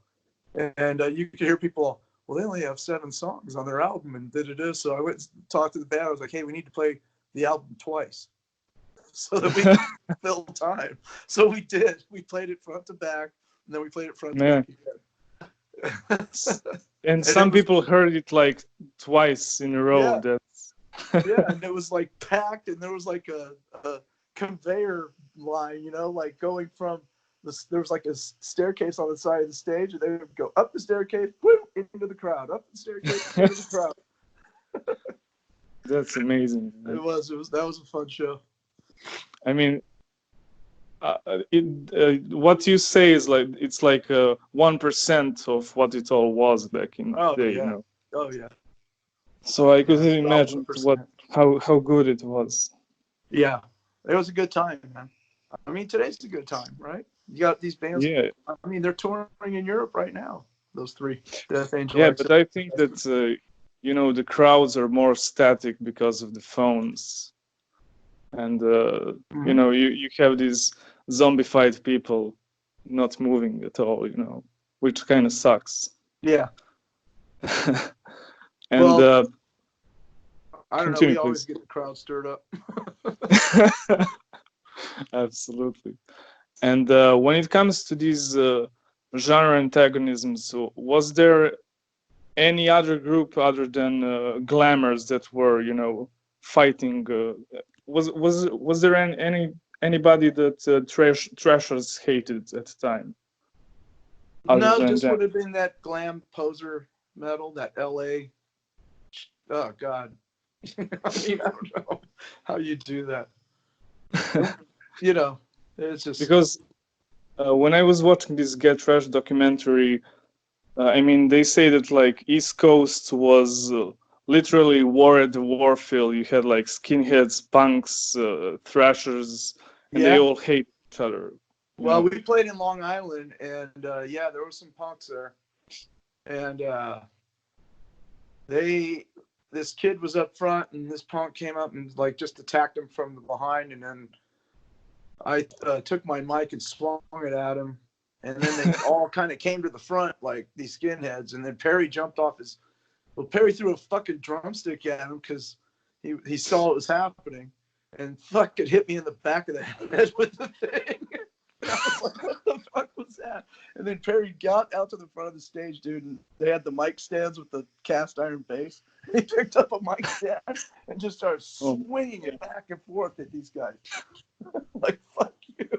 and you could hear people. Well, they only have 7 songs on their album, and da-da-da. So I went and talked to the band. I was like, hey, we need to play the album twice so that we can fill time. So we did. We played it front to back, and then we played it front to back again. And some people heard it like twice in a row. Yeah. That's yeah, and it was like packed, and there was like a conveyor line, you know, like going from there was like a staircase on the side of the stage, and they would go up the staircase, whoop, into the crowd, up the staircase, into the crowd. That's amazing. That was a fun show. I mean, what you say is like it's like 1% of what it all was back in the day, you know. Oh yeah. So I could imagine how good it was. Yeah, it was a good time, man. I mean, today's a good time, right? You got these bands. Yeah. I mean, they're touring in Europe right now. Those 3, Death Angel. Yeah, but I think that you know, the crowds are more static because of the phones, and you know, you have these zombified people not moving at all, you know, which kind of sucks. Yeah. And well, I don't know. We please. always get the crowd stirred up. Absolutely. And when it comes to these genre antagonisms, was there any other group other than Glamours that were, you know, fighting? Was there anybody that Thrashers hated at the time? No, just would have been that glam poser metal, that LA. Oh God. I mean, I don't know how you do that. You know, it's just because when I was watching this Get Trash documentary, I mean, they say that like East Coast was literally war at the Warfield. You had like skinheads, punks, thrashers, and they all hate each other. Well, we played in Long Island, and yeah, there were some punks there, and this kid was up front, and this punk came up and like just attacked him from the behind, and then I took my mic and swung it at him, and then they all kind of came to the front like these skinheads, and then Perry jumped off Perry threw a fucking drumstick at him because he saw what was happening, and fucking hit me in the back of the head with the thing. And I was like, what the fuck was that? And then Perry got out to the front of the stage, dude, and they had the mic stands with the cast iron base. He picked up a mic stand and just started swinging it back and forth at these guys. Like, fuck you.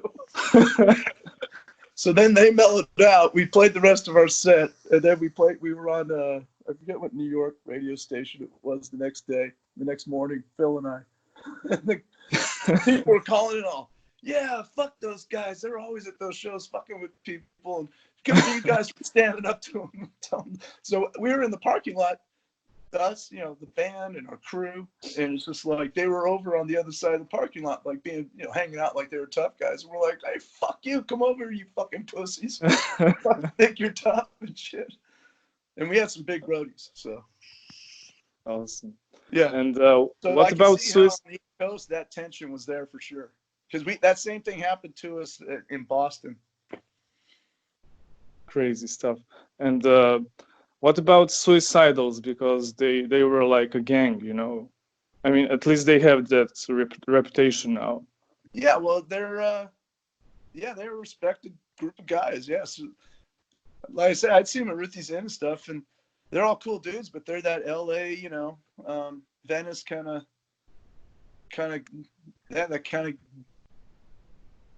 So then they mellowed out. We played the rest of our set, and then we were on, I forget what New York radio station it was the next morning, Phil and I. And the people were calling it all. Yeah, fuck those guys. They're always at those shows fucking with people. And good for you guys for standing up to them. So we were in the parking lot, us, you know, the band and our crew. And it's just like they were over on the other side of the parking lot, like being, you know, hanging out like they were tough guys. And we're like, hey, fuck you. Come over, you fucking pussies. I think you're tough and shit. And we had some big roadies, so. Awesome. Yeah. And So what I can about see how on Swiss? the East Coast that tension was there for sure. Because that same thing happened to us in Boston. Crazy stuff. And what about Suicidals? Because they were like a gang, you know. I mean, at least they have that reputation now. Yeah, well, they're a respected group of guys. Yes, like I said, I'd see them at Ruthie's Inn and stuff, and they're all cool dudes, but they're that L.A., Venice kind of, that kind of.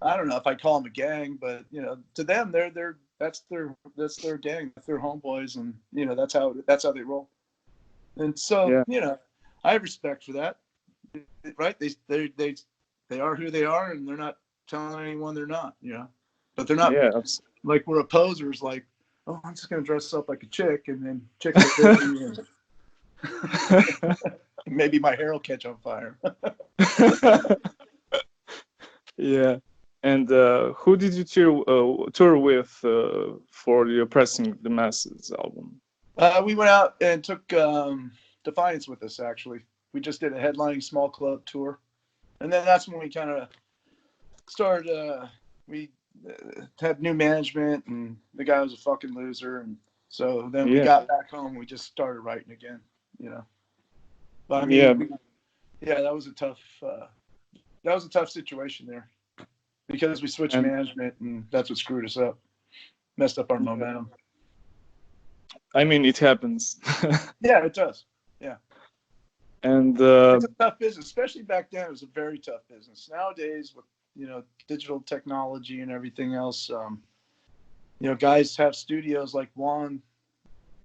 I don't know if I call them a gang, but to them, that's their gang, that's their homeboys, and that's how they roll. And so, Yeah. I have respect for that, right? They are who they are, and they're not telling anyone they're not, but they're not Yeah. like we're posers. Like, oh, I'm just gonna dress up like a chick, and then chicks will fit me, and maybe my hair will catch on fire. Yeah. And who did you tour with for the Oppressing the Masses album? We went out and took Defiance with us. Actually, we just did a headlining small club tour, and then that's when we kind of started. We had new management, and the guy was a fucking loser, and so then we got back home. We just started writing again, But I mean, that was a tough situation there because we switched management, and that's what screwed us up, messed up our momentum. I mean, it happens. Yeah, it does. Yeah. And it's a tough business, especially back then. It was a very tough business. Nowadays, with digital technology and everything else, guys have studios like Juan.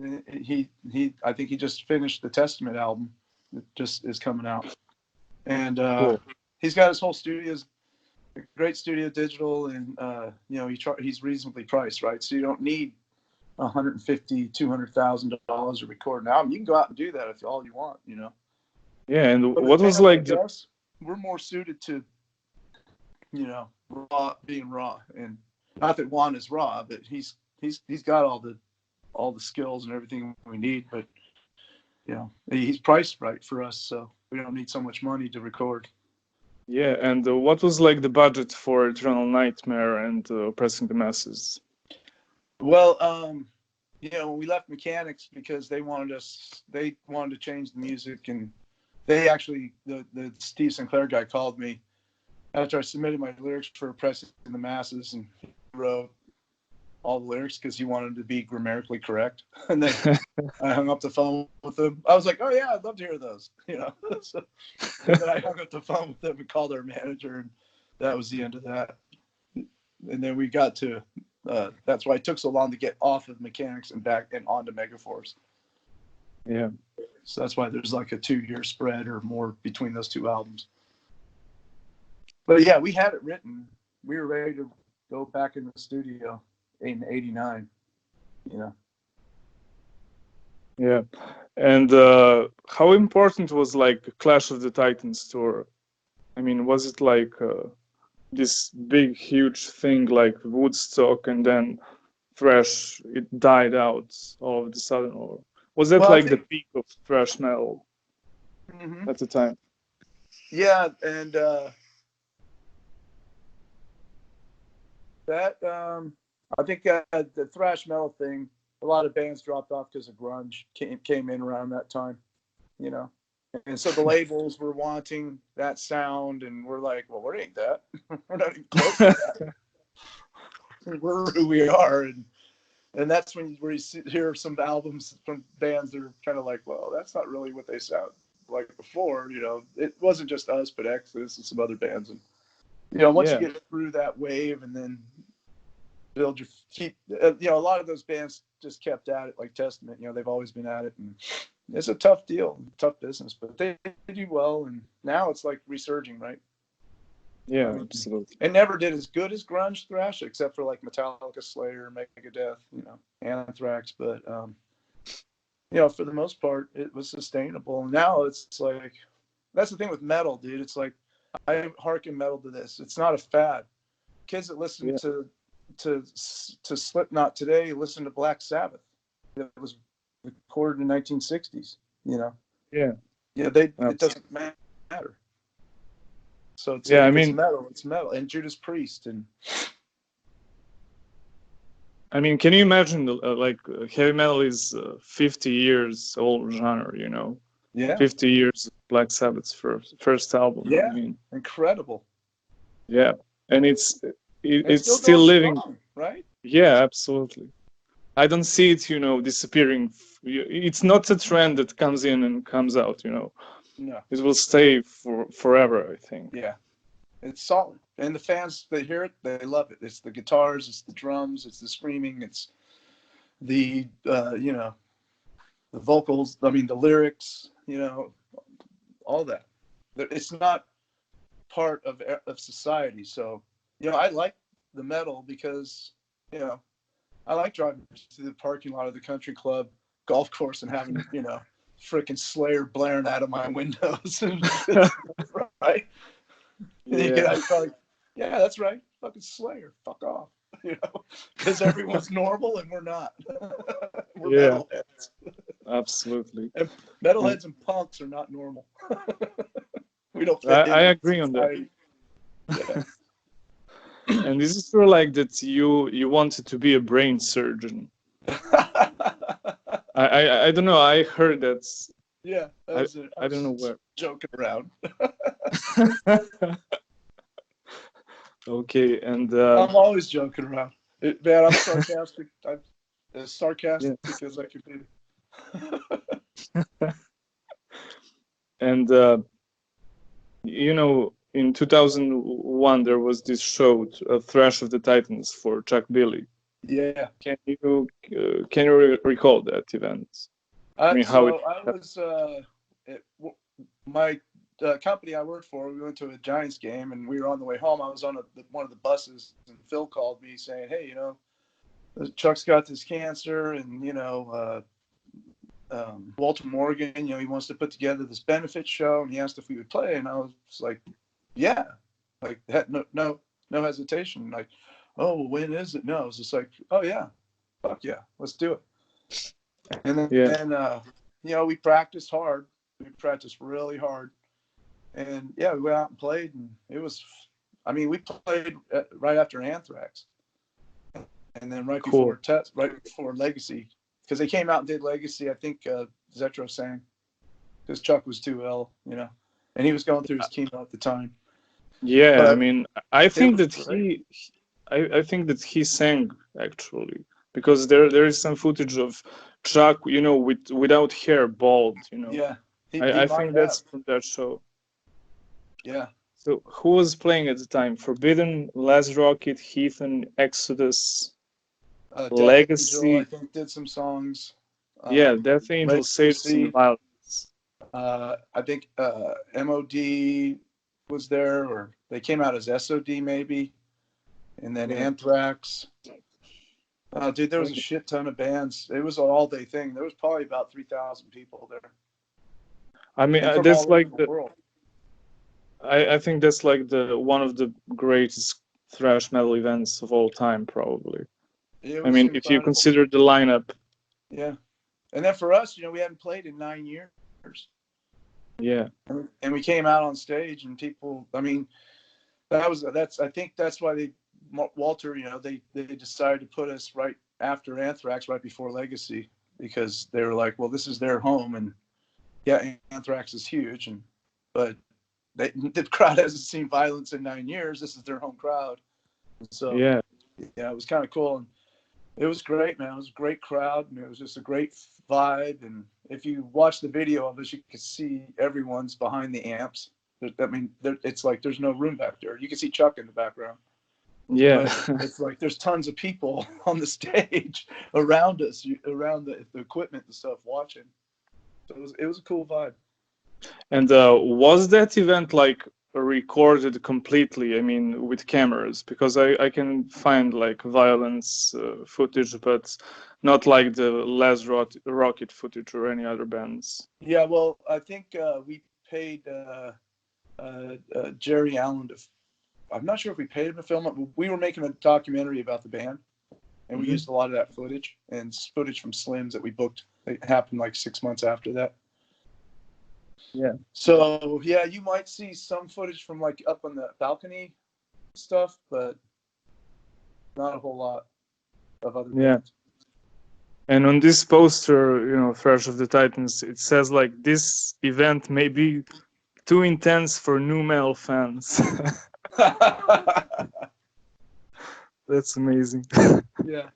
I think he just finished the Testament album. It just is coming out, and cool. He's got his whole studios, great studio digital, and he's reasonably priced, right? So you don't need $150,000, $200,000 to record an album. You can go out and do that if all you want, Yeah, and but what was like us, we're more suited to, being raw, and not that Juan is raw, but he's got all the skills and everything we need, but he's priced right for us, so we don't need so much money to record. Yeah, and what was like the budget for Eternal Nightmare and Oppressing the Masses? Well, when we left Mechanics, because they wanted to change the music, and they actually, the Steve Sinclair guy called me after I submitted my lyrics for Oppressing the Masses, and he wrote all the lyrics because he wanted to be grammatically correct. And then I hung up the phone with him. I was like, oh yeah, I'd love to hear those, So, and then I hung up the phone with him and called our manager, and that was the end of that. And then we got to, that's why it took so long to get off of Mechanics and back and onto Megaforce. Yeah. So that's why there's like a 2-year spread or more between those two albums. But yeah, we had it written. We were ready to go back in the studio in '89, Yeah. And how important was like Clash of the Titans tour? I mean, was it like this big, huge thing like Woodstock, and then thrash, it died out all of a sudden? Or was that the peak of thrash metal at the time? Yeah, and that I think the thrash metal thing, a lot of bands dropped off because of grunge came in around that time, and so the labels were wanting that sound, and we're like, well, we ain't that. We're not even close to that. We're who we are, and that's when you hear some albums from bands that are kind of like, well, that's not really what they sound like before. It wasn't just us, but Exodus and some other bands, and once you get through that wave, and then a lot of those bands just kept at it, like Testament. They've always been at it, and it's a tough deal, tough business, but they do well, and now it's like resurging, right? Yeah, absolutely. It never did as good as grunge thrash, except for like Metallica, Slayer, Megadeth, Anthrax, but for the most part, it was sustainable. Now it's like, that's the thing with metal, dude. It's like, I hearken metal to this. It's not a fad. Kids that listen to Slipknot today listen to Black Sabbath. It was recorded in the 1960s. Yeah. Yeah, it doesn't matter. So it's if it's metal, it's metal. And Judas Priest and. I mean, can you imagine heavy metal is 50 years old genre, you know? Yeah. 50 years of Black Sabbath's first album. Yeah. I mean, incredible. Yeah, and it's still living, strong, right? Yeah, absolutely. I don't see it, you know, disappearing. It's not a trend that comes in and comes out, you know. No. It will stay forever, I think. Yeah. It's solid. And the fans, they hear it, they love it. It's the guitars, it's the drums, it's the screaming, it's the, you know, the vocals, I mean, the lyrics, you know, all that. It's not part of society. So, you know, I like the metal because, you know, I like driving to the parking lot of the country club golf course and having, you know, freaking Slayer blaring out of my windows. Right? Yeah. Yeah, that's right. Fucking Slayer. Fuck off. You know, because everyone's normal and we're not. We're metalheads. Absolutely. And metalheads and punks are not normal. We don't fit I agree on that. Yeah. And this is true, like that you wanted to be a brain surgeon. I don't know. I heard that. Yeah. I don't know where. Joking around. Okay, and I'm always joking around. Man, I'm sarcastic. I'm as sarcastic as I can be. And you know, in 2001 there was this show, Thrash of the Titans, for Chuck Billy. Yeah. Can you recall that event? I mean, my company I worked for, we went to a Giants game and we were on the way home. I was on one of the buses and Phil called me saying, hey, you know, Chuck's got this cancer and, you know, Walter Morgan, you know, he wants to put together this benefit show and he asked if we would play. And I was like, yeah, like no hesitation. Like, oh, when is it? No, it was just like, oh yeah, fuck yeah, let's do it. And then, you know, we practiced hard. We practiced really hard. And yeah, we went out and played, and it was, I mean, we played right after Anthrax, and then right before Legacy, because they came out and did Legacy. I think Zetro sang, because Chuck was too ill, you know, and he was going through his chemo at the time. Yeah, but I mean, I think that I think that he sang actually, because there is some footage of Chuck, you know, without hair, bald, you know. Yeah, I think that's from that show. Yeah. So who was playing at the time? Forbidden, Last Rocket, Heathen, Exodus, Legacy. Angel, I think did some songs. Yeah, Death Angel, Sages and Violence. I think MOD was there, or they came out as SOD maybe, and then Anthrax. Dude, there was a shit ton of bands. It was an all-day thing. There was probably about 3,000 people there. I mean, that's like the world. I think that's like one of the greatest thrash metal events of all time, probably. I mean, if you consider the lineup. Yeah, and then for us, you know, we hadn't played in 9 years. Yeah. And we came out on stage, and people. I mean, I think that's why Walter, you know, they decided to put us right after Anthrax, right before Legacy, because they were like, well, this is their home, and yeah, Anthrax is huge, but the crowd hasn't seen Violence in 9 years. This is their home crowd. So yeah, it was kind of cool, and it was great, man. It was a great crowd, and it was just a great vibe. And if you watch the video of us, you can see everyone's behind the amps. I mean, it's like there's no room back there. You can see Chuck in the background. Yeah, it's like there's tons of people on the stage around us, around the equipment and stuff, watching. So it was a cool vibe. And was that event like recorded completely? I mean, with cameras, because I can find like Violence footage, but not like the Last Rocket footage or any other bands. Yeah, well, I think we paid Jerry Allen to. I'm not sure if we paid him to film it, but we were making a documentary about the band, and we used a lot of that footage and footage from Slims that we booked. It happened like 6 months after that. Yeah. So yeah, you might see some footage from like up on the balcony stuff, but not a whole lot of other bands. And on this poster, you know, Thrash of the Titans, it says like this event may be too intense for nu metal fans. That's amazing. Yeah,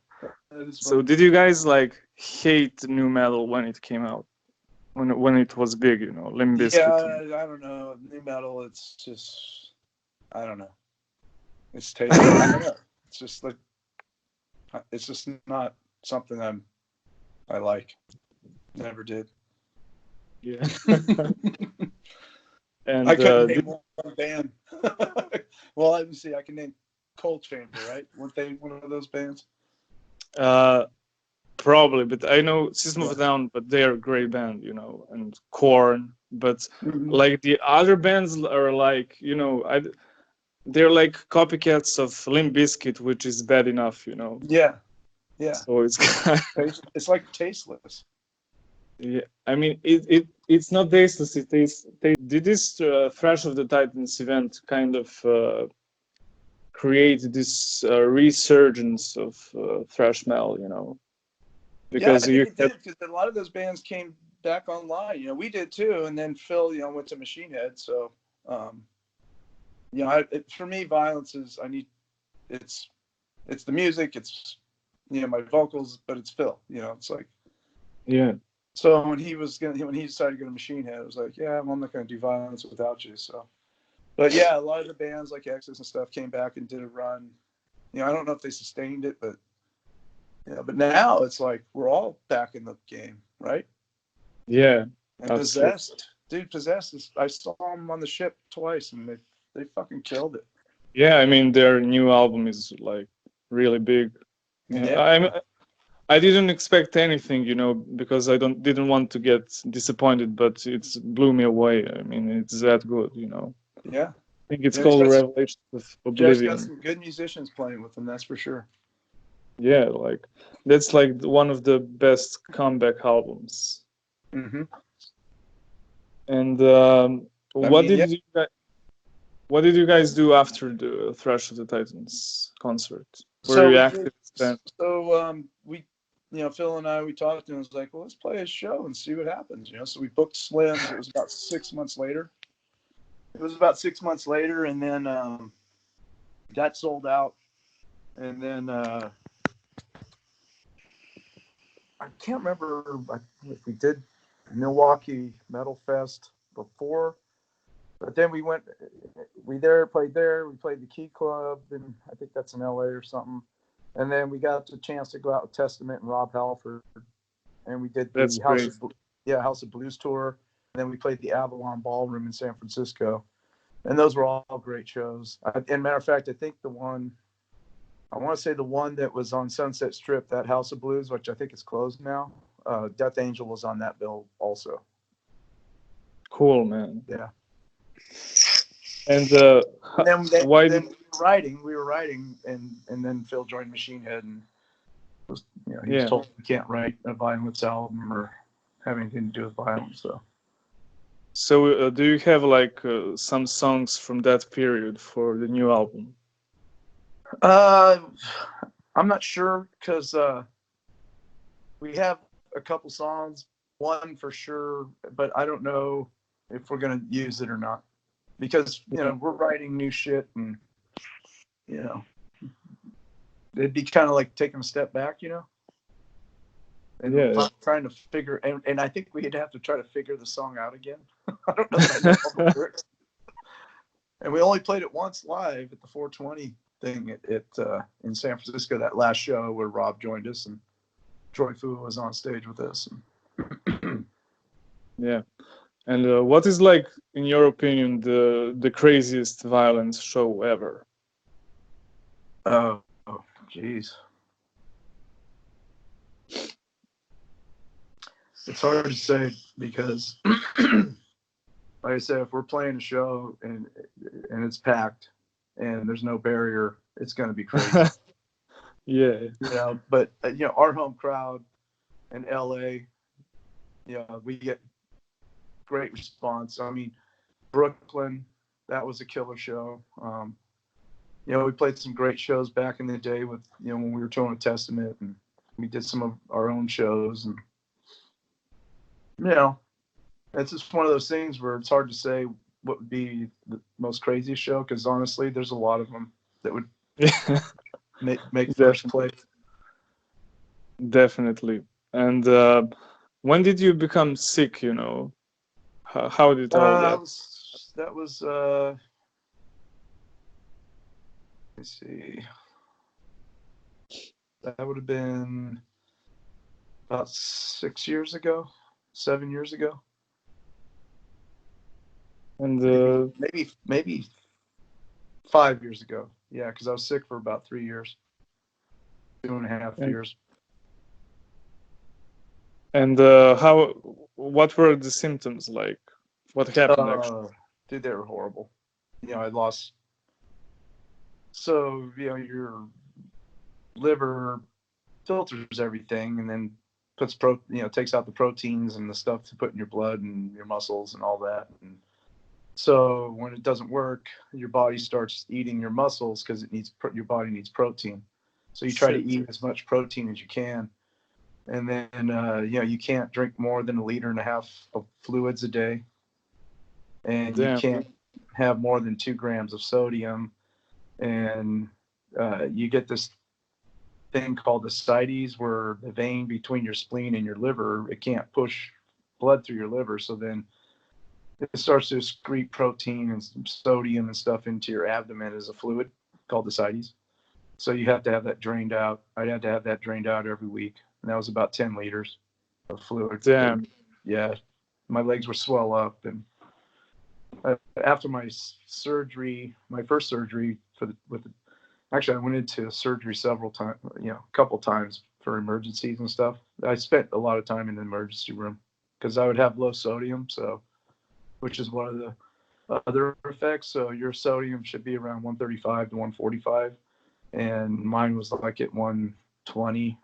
that is So funny. did you guys like hate nu metal when it came out? When it was big, you know, Limp Bizkit? Yeah, I don't know. New metal, it's just, I don't know. It's taste. I don't know. It's just like, it's just not something I like. Never did. Yeah. And I couldn't name one band. Well, let me see. I can name Cold Chamber, right? Weren't they one of those bands? probably, but I know System of a Down, but they're a great band, you know, and Korn. But like the other bands are like, you know, they're like copycats of Limp Bizkit, which is bad enough, you know. Yeah, yeah. So it's It's like tasteless. yeah. I mean, it's not tasteless. It tastes. Did this Thrash of the Titans event kind of create this resurgence of thrash metal? You know, because I you think it did, because a lot of those bands came back online. You know, we did too, and then Phil, you know, went to Machine Head. So, you know, for me, Violence is it's the music, it's, you know, my vocals, but it's Phil. You know, it's like, yeah. So when he decided to go to Machine Head, I was like, yeah, well, I'm not going to do Violence without you. So, but yeah, a lot of the bands like Exodus and stuff came back and did a run. You know, I don't know if they sustained it, but yeah, but now it's like we're all back in the game, right? Yeah. And Possessed, dude, Possessed is, I saw them on the ship twice, and they fucking killed it. Yeah, I mean their new album is like really big. Yeah. I didn't expect anything, you know, because I didn't want to get disappointed, but it blew me away. I mean, it's that good, you know. Yeah. I think it's called Revelation of Oblivion. Jeff's got some good musicians playing with them, that's for sure. Yeah, like that's like one of the best comeback albums. Mm-hmm. And what did you guys do after the Thrash of the Titans concert? Were you active? We, you know, Phil and I, we talked, and it was like, well, let's play a show and see what happens. You know, so we booked Slim's. It was about 6 months later. And then got sold out. And then I can't remember if we did Milwaukee Metal Fest before, but then we played there. We played the Key Club, and I think that's in LA or something. And then we got the chance to go out with Testament and Rob Halford, and we did the House of Blues tour. And then we played the Avalon Ballroom in San Francisco, and those were all great shows. And matter of fact, I think I want to say the one that was on Sunset Strip, that House of Blues, which I think is closed now. Death Angel was on that bill also. Cool, man. Yeah. And then we were writing, and then Phil joined Machine Head, and was, you know, he was told he can't write a Violence album or have anything to do with violence. So do you have like some songs from that period for the new album? I'm not sure, because we have a couple songs, one for sure, but I don't know if we're going to use it or not, because, you know, we're writing new shit, and, you know, it'd be kind of like taking a step back, you know, and trying to figure, and I think we'd have to try to figure the song out again. I don't know if I know all the lyrics. And we only played it once live at the 420 thing in San Francisco, that last show where Rob joined us and Troy Fu was on stage with us. Yeah. And what is, like, in your opinion, the craziest Violence show ever? Oh, geez. It's hard to say, because, like I said, if we're playing a show and it's packed and there's no barrier, it's going to be crazy. Yeah. You know, but you know, our home crowd in LA, you know, we get great response. I mean, Brooklyn, that was a killer show. We played some great shows back in the day with, when we were touring with Testament, and we did some of our own shows. And, it's just one of those things where it's hard to say what would be the most craziest show, because honestly, there's a lot of them that would make first place. Definitely. And when did you become sick? How did all that? That was let's see. That would have been about 7 years ago. And maybe 5 years ago. Yeah, because I was sick for about 3 years, 2.5 years. And what were the symptoms like? What happened actually? Dude, they were horrible. I lost. So, your liver filters everything and then takes out the proteins and the stuff to put in your blood and your muscles and all that. And so when it doesn't work, your body starts eating your muscles because your body needs protein. So you try to eat as much protein as you can. And then, you can't drink more than 1.5 liters of fluids a day. And you can't have more than 2 grams of sodium. And you get this thing called ascites, where the vein between your spleen and your liver, it can't push blood through your liver. So then it starts to excrete protein and some sodium and stuff into your abdomen as a fluid called ascites. So you have to have that drained out. I had to have that drained out every week. And that was about 10 liters of fluid. Damn. Yeah. My legs would swell up. And after my surgery, my first surgery actually, I went into surgery several times, a couple times for emergencies and stuff. I spent a lot of time in the emergency room because I would have low sodium, which is one of the other effects. So your sodium should be around 135 to 145, and mine was like at 120,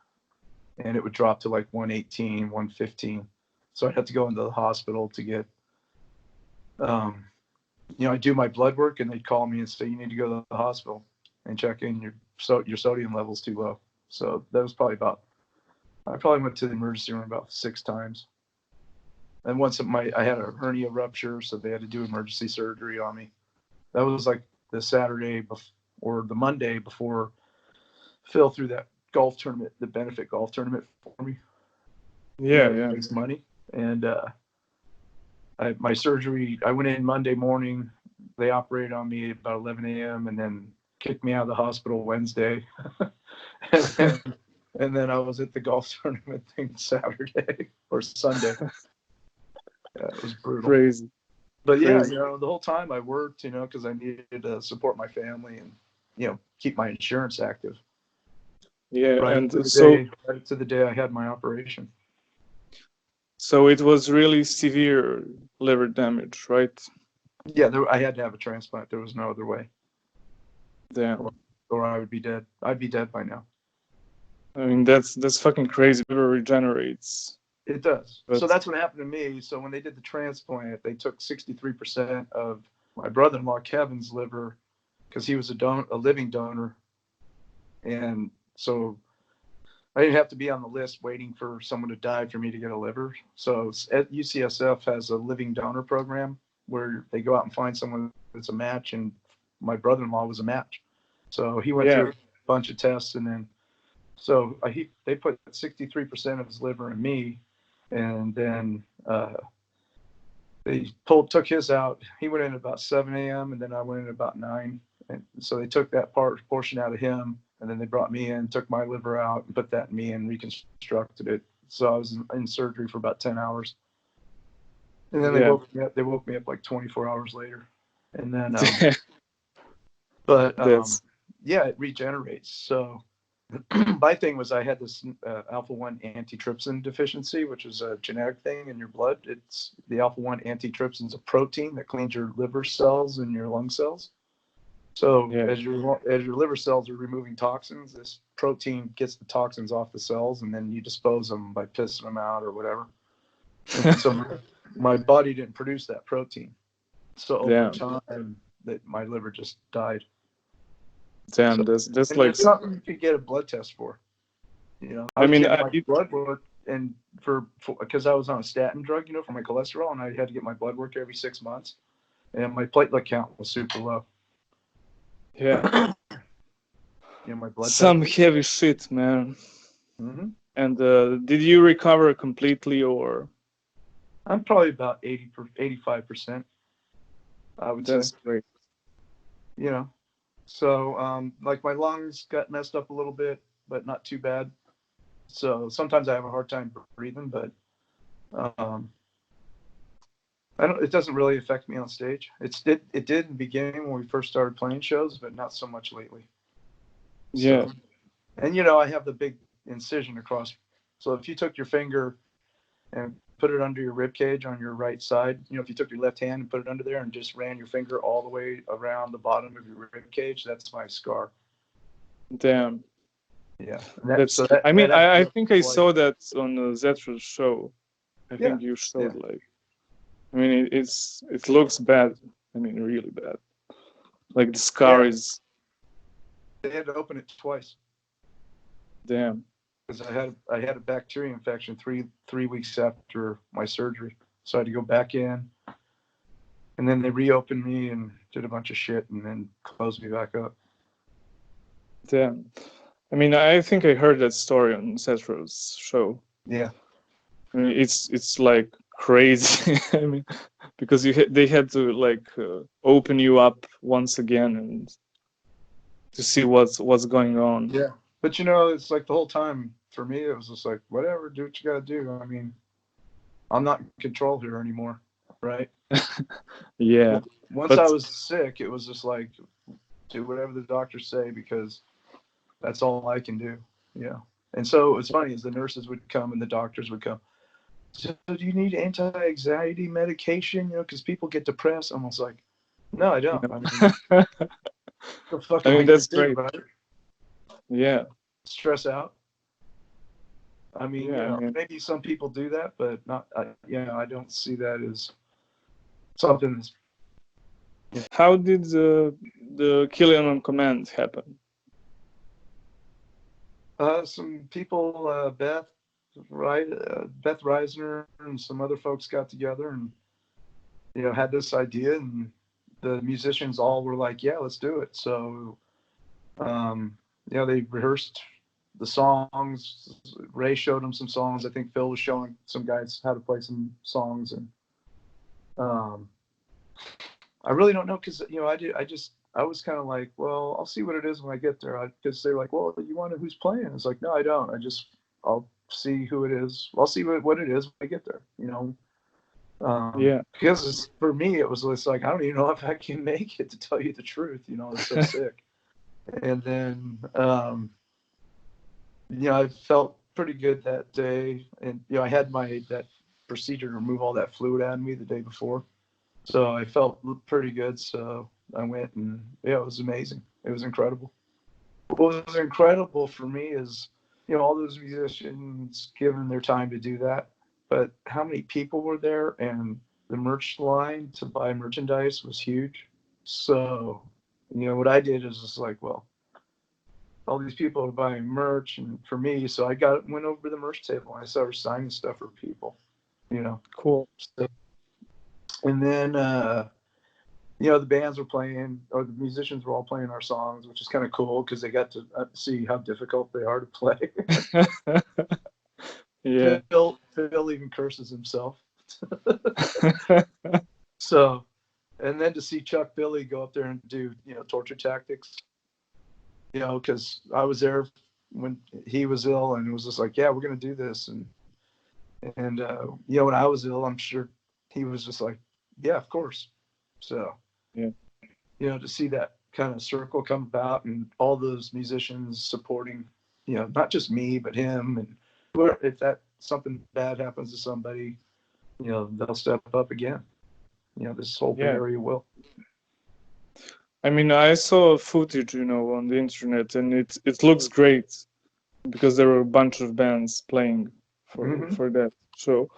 and it would drop to like 118, 115. So I'd have to go into the hospital to get, I do my blood work, and they'd call me and say, you need to go to the hospital and check in your sodium level's too low. So that was I probably went to the emergency room about 6 times. And once I had a hernia rupture, so they had to do emergency surgery on me. That was like the Saturday or the Monday before Phil threw that golf tournament, the benefit golf tournament for me. Yeah. Makes money. And my surgery, I went in Monday morning. They operated on me about 11 a.m. and then kicked me out of the hospital Wednesday. and then I was at the golf tournament thing Saturday or Sunday. Yeah, it was brutal. Crazy. But yeah, the whole time I worked, because I needed to support my family and, keep my insurance active. Yeah, right to the day I had my operation. So it was really severe liver damage, right? Yeah, I had to have a transplant. There was no other way. Damn. Or I would be dead. I'd be dead by now. I mean, that's fucking crazy. Liver regenerates. It does. So that's what happened to me. So when they did the transplant, they took 63% of my brother-in-law Kevin's liver because he was a living donor. And so I didn't have to be on the list waiting for someone to die for me to get a liver. So UCSF has a living donor program where they go out and find someone that's a match, and my brother-in-law was a match. So he went through a bunch of tests, and then they put 63% of his liver in me, and then they took his out. He went in about 7 a.m. and then I went in about 9. And so they took that portion out of him, and then they brought me in, took my liver out, and put that in me and reconstructed it. So I was in surgery for about 10 hours. And then they woke me up like 24 hours later. And then, it regenerates. So my thing was I had this alpha-1 antitrypsin deficiency, which is a genetic thing in your blood. It's the alpha-1 antitrypsin is a protein that cleans your liver cells and your lung cells. So as your liver cells are removing toxins, this protein gets the toxins off the cells, and then you dispose them by pissing them out or whatever. And so my body didn't produce that protein. So over Damn. time, that my liver just died. Damn, So, that's and like. it's something you could get a blood test for. You know, I I was mean, getting my blood work, and because I was on a statin drug, you know, for my cholesterol, and I had to get my blood work every 6 months, and my platelet count was super low. yeah, You know, my blood some test. heavy shit, man. Mm-hmm. And did you recover completely, or? I'm probably about 85%. I would say. That's great. You know, so like my lungs got messed up a little bit, but not too bad. So sometimes I have a hard time breathing, but um, I don't. It doesn't really affect me on stage. It did in the beginning when we first started playing shows, but not so much lately. Yeah. So, and you know, I have the big incision across. So if you took your finger and put it under your rib cage on your right side, you know, if you took your left hand and put it under there and just ran your finger all the way around the bottom of your rib cage, that's my scar. Damn. Yeah. That's. So I mean, that I think I like, saw that on Zetra's show. I yeah, think you showed yeah. like. I mean, it looks bad. I mean, really bad. Like the scar is. They had to open it twice Damn. because I had a bacteria infection three weeks after my surgery, so I had to go back in, and then they reopened me and did a bunch of shit, and then closed me back up. Damn. I mean, I think I heard that story on Zetra's show. Yeah. I mean, it's like crazy. I mean, because they had to like open you up once again and to see what's going on. Yeah. But you know, it's like the whole time for me, it was just like, whatever, do what you got to do. I mean, I'm not in control here anymore, right? Yeah. Once But I was sick, it was just like, do whatever the doctors say because that's all I can do. Yeah. And so it's funny is the nurses would come and the doctors would come. So do you need anti-anxiety medication? You know, because people get depressed. I'm almost like, no, I don't. I mean, the fuck I am I mean, gonna that's do, great. right? Yeah. Stress out. I mean, Yeah. you I know, mean, maybe some people do that, but not. You know, I don't see that as something that's. how did the Killian on Command happen? Some people, Beth Reisner, and some other folks got together and you know had this idea, and the musicians all were like, "Yeah, let's do it." So, you know, they rehearsed the songs. Ray showed them some songs. I think Phil was showing some guys how to play some songs, and um, I really don't know because you know I was kind of like, well, I'll see what it is when I get there. Because they're like, well, you want to who's playing? It's like, no, I don't. I'll see who it is. I'll see what it is when I get there. You know, Yeah. because for me it was just like I don't even know if I can make it to tell you the truth. You know, it's so sick. And then you know I felt pretty good that day, and you know I had that procedure to remove all that fluid out of me the day before. So I felt pretty good. So I went and yeah, it was amazing. It was incredible. What was incredible for me is, you know, all those musicians given their time to do that, but how many people were there and the merch line to buy merchandise was huge. So, you know, what I did is just like, well, all these people are buying merch and for me, so went over to the merch table and I started signing stuff for people, you know. Cool. So, and then you know, the bands were playing, or the musicians were all playing our songs, which is kind of cool because they got to see how difficult they are to play. Yeah. Phil even curses himself. So, and then to see Chuck Billy go up there and do, you know, torture tactics, you know, because I was there when he was ill and it was just like, yeah, we're going to do this. And you know, when I was ill, I'm sure he was just like, yeah, of course. So, Yeah. you know, to see that kind of circle come about and all those musicians supporting, you know, not just me, but him. And if that something bad happens to somebody, you know, they'll step up again. You know, this whole Bay Yeah. Area will. I mean, I saw footage, you know, on the internet, and it looks great because there were a bunch of bands playing for that show.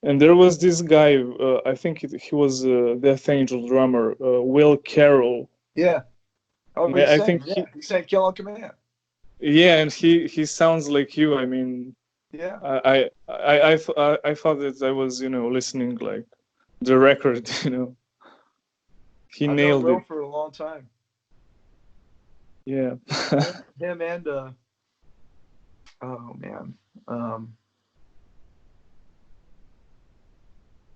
And there was this guy, I think he was Death Angel drummer, Will Carroll. Yeah. Oh, Yeah, I think he sang Kill on Command. yeah, and he sounds like you. I mean, Yeah. I thought that I was, listening like the record, He I've known nailed Will it. for a long time. Yeah. Him and oh man,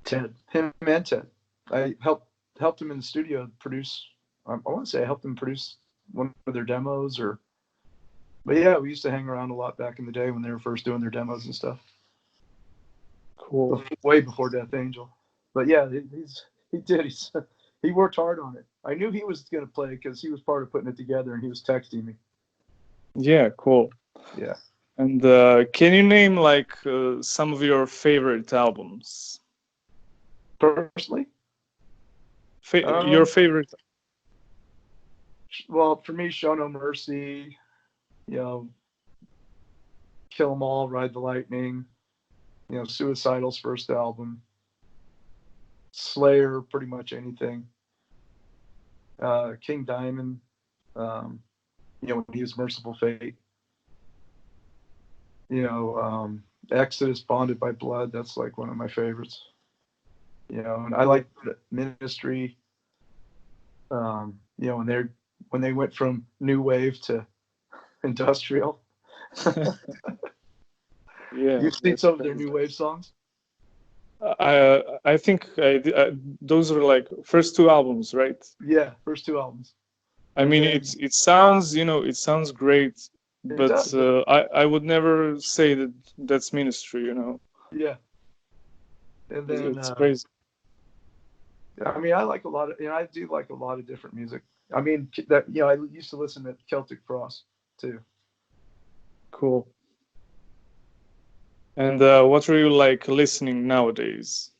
Ted. Him and Ted. I helped him in the studio produce. I want to say I helped him produce one of their demos, but yeah, we used to hang around a lot back in the day when they were first doing their demos and stuff. Cool. Way before Death Angel. But yeah, he worked hard on it. I knew he was going to play because he was part of putting it together, and he was texting me. Yeah, cool. Yeah. And can you name like some of your favorite albums? Personally, Your favorite? well, for me, Show No Mercy, Kill 'Em All, Ride the Lightning, Suicidal's first album, Slayer, pretty much anything. King Diamond, when he was Merciful Fate. Exodus, Bonded by Blood, that's like one of my favorites. And I like Ministry. When they went from new wave to industrial. Yeah. You've seen some of their new wave songs? I think those are like first two albums, right? Yeah, first two albums. I mean, it sounds, it sounds great, but I would never say that that's Ministry, Yeah. And then it's crazy. I mean, I like a lot of, I do like a lot of different music. I mean, that I used to listen to Celtic Frost too. Cool. And what are you like listening nowadays?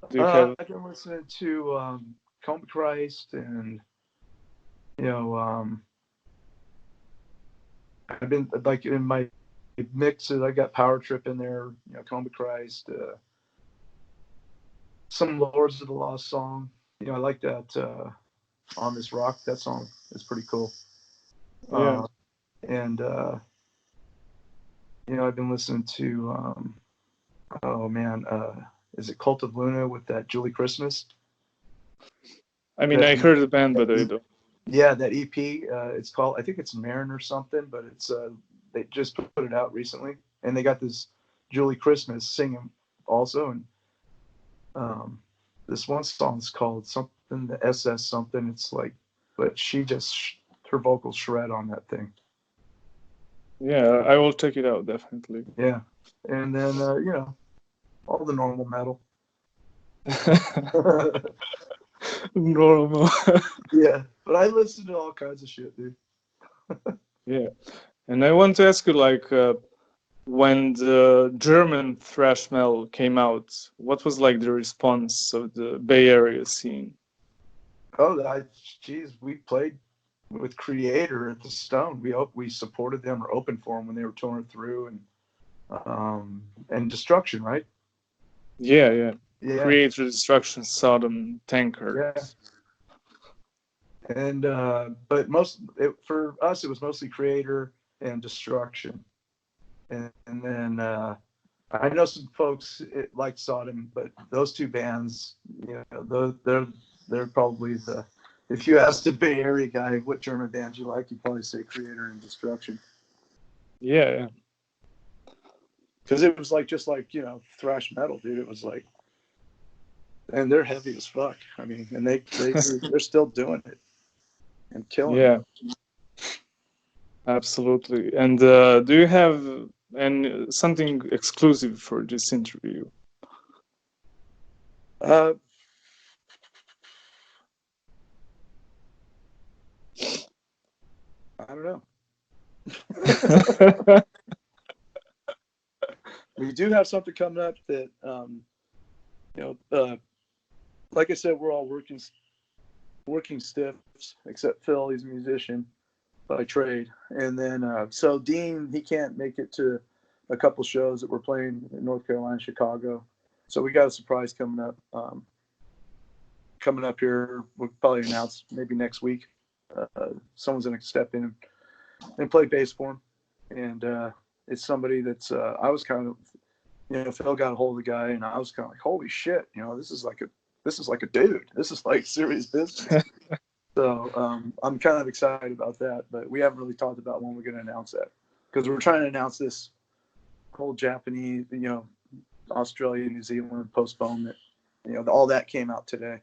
Do you have? I've been listening to Comb Christ, and I've been like in my mixes. I got Power Trip in there. Comb Christ. Some Lords of the Lost song. I like that On This Rock. That song is pretty cool. Yeah. And I've been listening to is it Cult of Luna with that Julie Christmas? I mean, I heard the band, but I don't. Yeah, that EP. It's called, I think it's Marin or something, but it's they just put it out recently, and they got this Julie Christmas singing also, and this one song is called something, the SS something. It's like, but she just her vocals shred on that thing. Yeah, I will check it out definitely. Yeah, and then all the normal metal. Normal. Yeah, but I listen to all kinds of shit, dude. Yeah, and I want to ask you, like, when the German thrash metal came out, what was like the response of the Bay Area scene? Oh, geez, we played with Creator at the Stone. We supported them or opened for them when they were touring through, and Destruction, right? Yeah. Creator, Destruction, Sodom, Tankard. Yeah. And but for us, it was mostly Creator and Destruction, and then I know some folks like Sodom, but those two bands, they're probably the. If you asked a Bay Area guy what German bands you like, he'd probably say Creator and Destruction. Yeah. Because it was like just like thrash metal, dude. It was like, and they're heavy as fuck. I mean, and they're still doing it and killing. Yeah. It. Absolutely. And do you have something exclusive for this interview? I don't know. We do have something coming up that, like I said, we're all working stiffs, except Phil. He's a musician by trade. And then, so Dean, he can't make it to a couple shows that we're playing in North Carolina, Chicago. So we got a surprise coming up. Coming up here, we'll probably announce maybe next week. Someone's going to step in and play bass for him, and it's somebody that's I was kind of, Phil got a hold of the guy, and I was kind of like, holy shit, this is like a dude. This is like serious business. So I'm kind of excited about that, but we haven't really talked about when we're going to announce that, because we're trying to announce this whole Japanese, Australia, New Zealand postponement. All that came out today.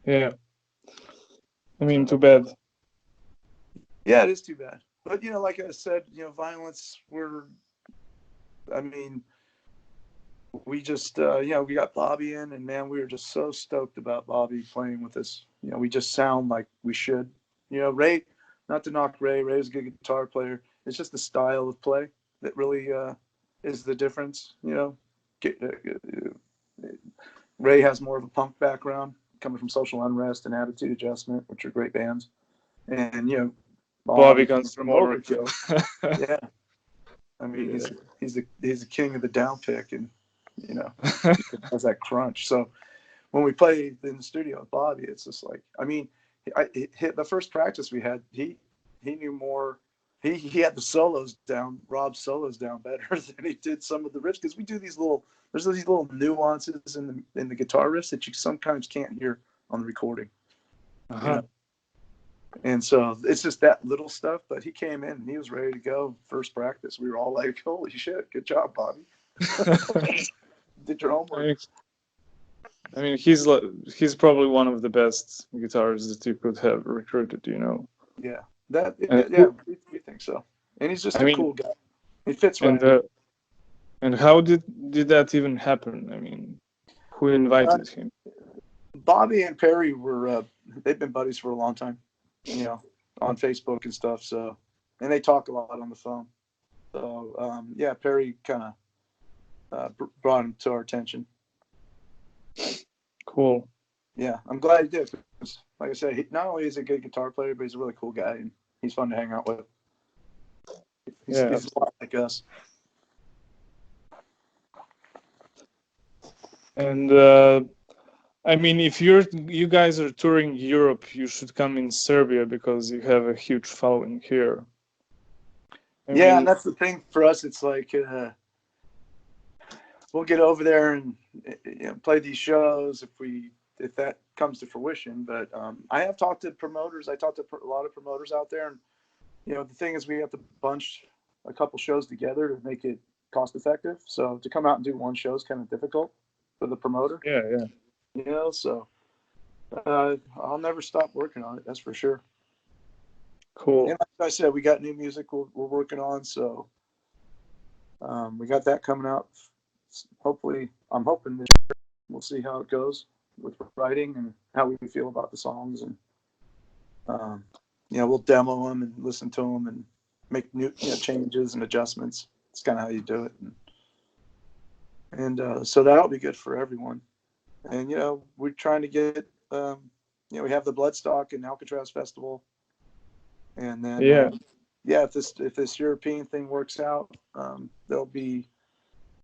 Yeah. I mean, too bad. Yeah, it is too bad. But, like I said, Vio-Lence, we just, we got Bobby in, and man, we were just so stoked about Bobby playing with us. We just sound like we should. Ray, not to knock Ray, Ray's a good guitar player. It's just the style of play that really is the difference. Ray has more of a punk background, coming from Social Unrest and Attitude Adjustment, which are great bands. And, Bobby comes from Overkill. Yeah. I mean, he's the king of the downpick, and has that crunch. So when we play in the studio with Bobby, it's just like, I mean, the first practice we had, he knew more. He had the solos down, Rob's solos down better than he did some of the riffs, because we do there's these little nuances in the guitar riffs that you sometimes can't hear on the recording. Uh-huh. And so it's just that little stuff. But he came in and he was ready to go first practice. We were all like, holy shit, good job, Bobby. Did your homework. I mean, he's probably one of the best guitarists that you could have recruited, Yeah, we think so. And he's just cool guy. He fits right. And how did that even happen? I mean, who invited him? Bobby and Perry they've been buddies for a long time, on Facebook and stuff. So, and they talk a lot on the phone. So, Perry kind of brought him to our attention. Cool. Yeah, I'm glad he did. Like I said, not only is he a good guitar player, but he's a really cool guy, and he's fun to hang out with. He's a lot like us. And I mean, if you guys are touring Europe, you should come in Serbia, because you have a huge following here. I mean, and that's the thing for us. It's like we'll get over there and play these shows if that comes to fruition. But I have talked to promoters. I talked to a lot of promoters out there, and the thing is, we have to bunch a couple shows together to make it cost effective. So to come out and do one show is kind of difficult for the promoter. Yeah. So I'll never stop working on it. That's for sure. Cool. And like I said, we got new music we're working on. So we got that coming out. Hopefully, I'm hoping this year. We'll see how it goes with writing and how we feel about the songs, and we'll demo them and listen to them and make new changes and adjustments. It's kind of how you do it, and so that'll be good for everyone. And we're trying to get we have the Bloodstock and Alcatraz Festival, and then if this European thing works out, we'll be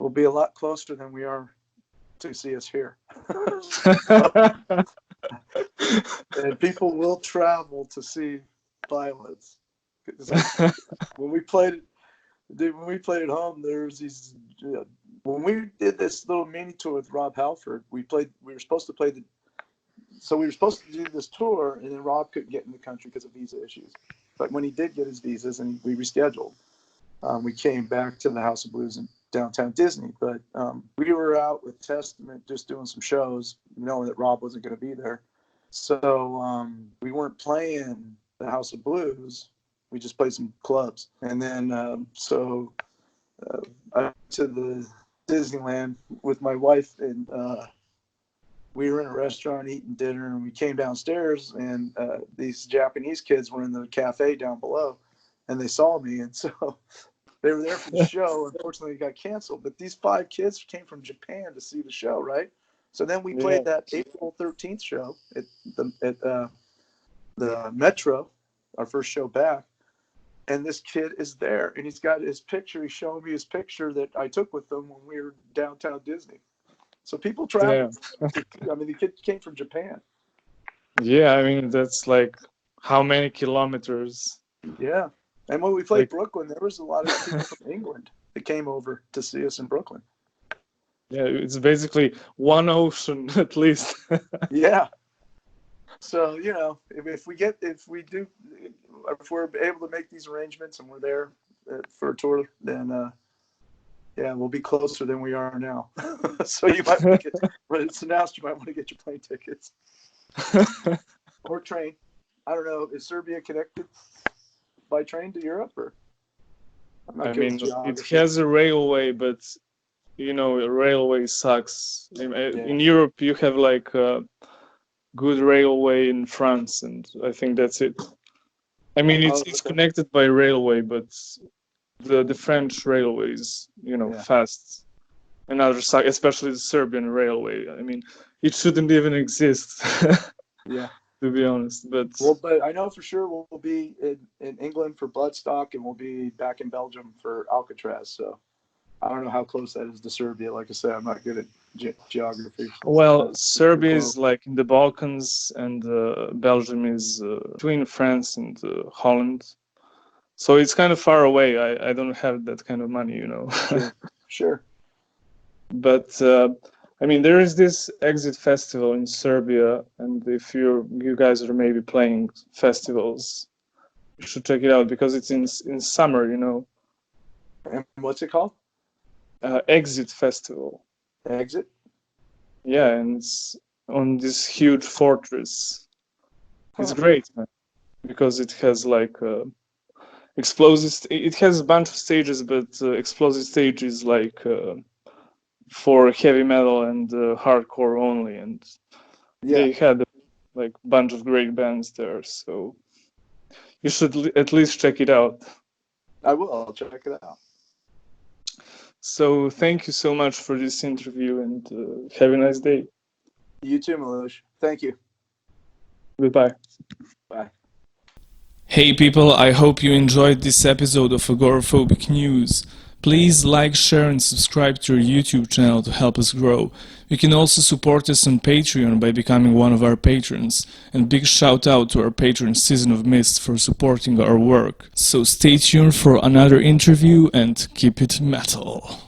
a lot closer than we are to see us here. And people will travel to see Vio-Lence. When we played at home, there's these. When we did this little mini tour with Rob Halford, we were supposed to play we were supposed to do this tour, and then Rob couldn't get in the country because of visa issues. But when he did get his visas and we rescheduled, we came back to the House of Blues in downtown Disney. But we were out with Testament just doing some shows, knowing that Rob wasn't going to be there. So we weren't playing the House of Blues. We just played some clubs. And then I went to the Disneyland with my wife, and we were in a restaurant eating dinner, and we came downstairs, and these Japanese kids were in the cafe down below, and they saw me, and so they were there for the show. Unfortunately, it got canceled, but these 5 kids came from Japan to see the show, right? So then we played that April 13th show at the Metro, our first show back, and this kid is there, and he's got his picture. He's showing me his picture that I took with him when we were downtown Disney. So people travel. I mean, the kid came from Japan. Yeah, I mean, that's like how many kilometers? Yeah. And when we played Brooklyn, there was a lot of people from England that came over to see us in Brooklyn. Yeah, it's basically one ocean at least. Yeah. So, if we're able to make these arrangements and we're there for a tour, then we'll be closer than we are now. So you might want to it's announced you might want to get your plane tickets or train. I don't know. Is Serbia connected by train to Europe, or? I mean, it has a railway, but a railway sucks. In Europe, you have like a good railway in France, and I think that's it. I mean, it's connected by railway, but the French railway is, fast. And others suck, especially the Serbian railway. I mean, it shouldn't even exist. Yeah. To be honest, but I know for sure we'll be in England for Bloodstock, and we'll be back in Belgium for Alcatraz. So I don't know how close that is to Serbia. Like I said, I'm not good at geography. Well, Serbia is like in the Balkans, and Belgium is between France and Holland. So it's kind of far away. I don't have that kind of money, Sure. But I mean, there is this Exit Festival in Serbia, and if you guys are maybe playing festivals, you should check it out because it's in summer, And what's it called? Exit Festival. Exit? Yeah, and it's on this huge fortress. It's great, man, because it has like explosive. It has a bunch of stages, but explosive stage is like. For heavy metal and hardcore only, and they had like a bunch of great bands there, so you should at least check it out. I will. I'll check it out. So thank you so much for this interview, and have a nice day. You too, Miloš. Thank you. Goodbye. Bye. Hey people, I hope you enjoyed this episode of Agoraphobic News. Please like, share and subscribe to our YouTube channel to help us grow. You can also support us on Patreon by becoming one of our patrons. And big shout out to our patron Season of Mist for supporting our work. So stay tuned for another interview and keep it metal.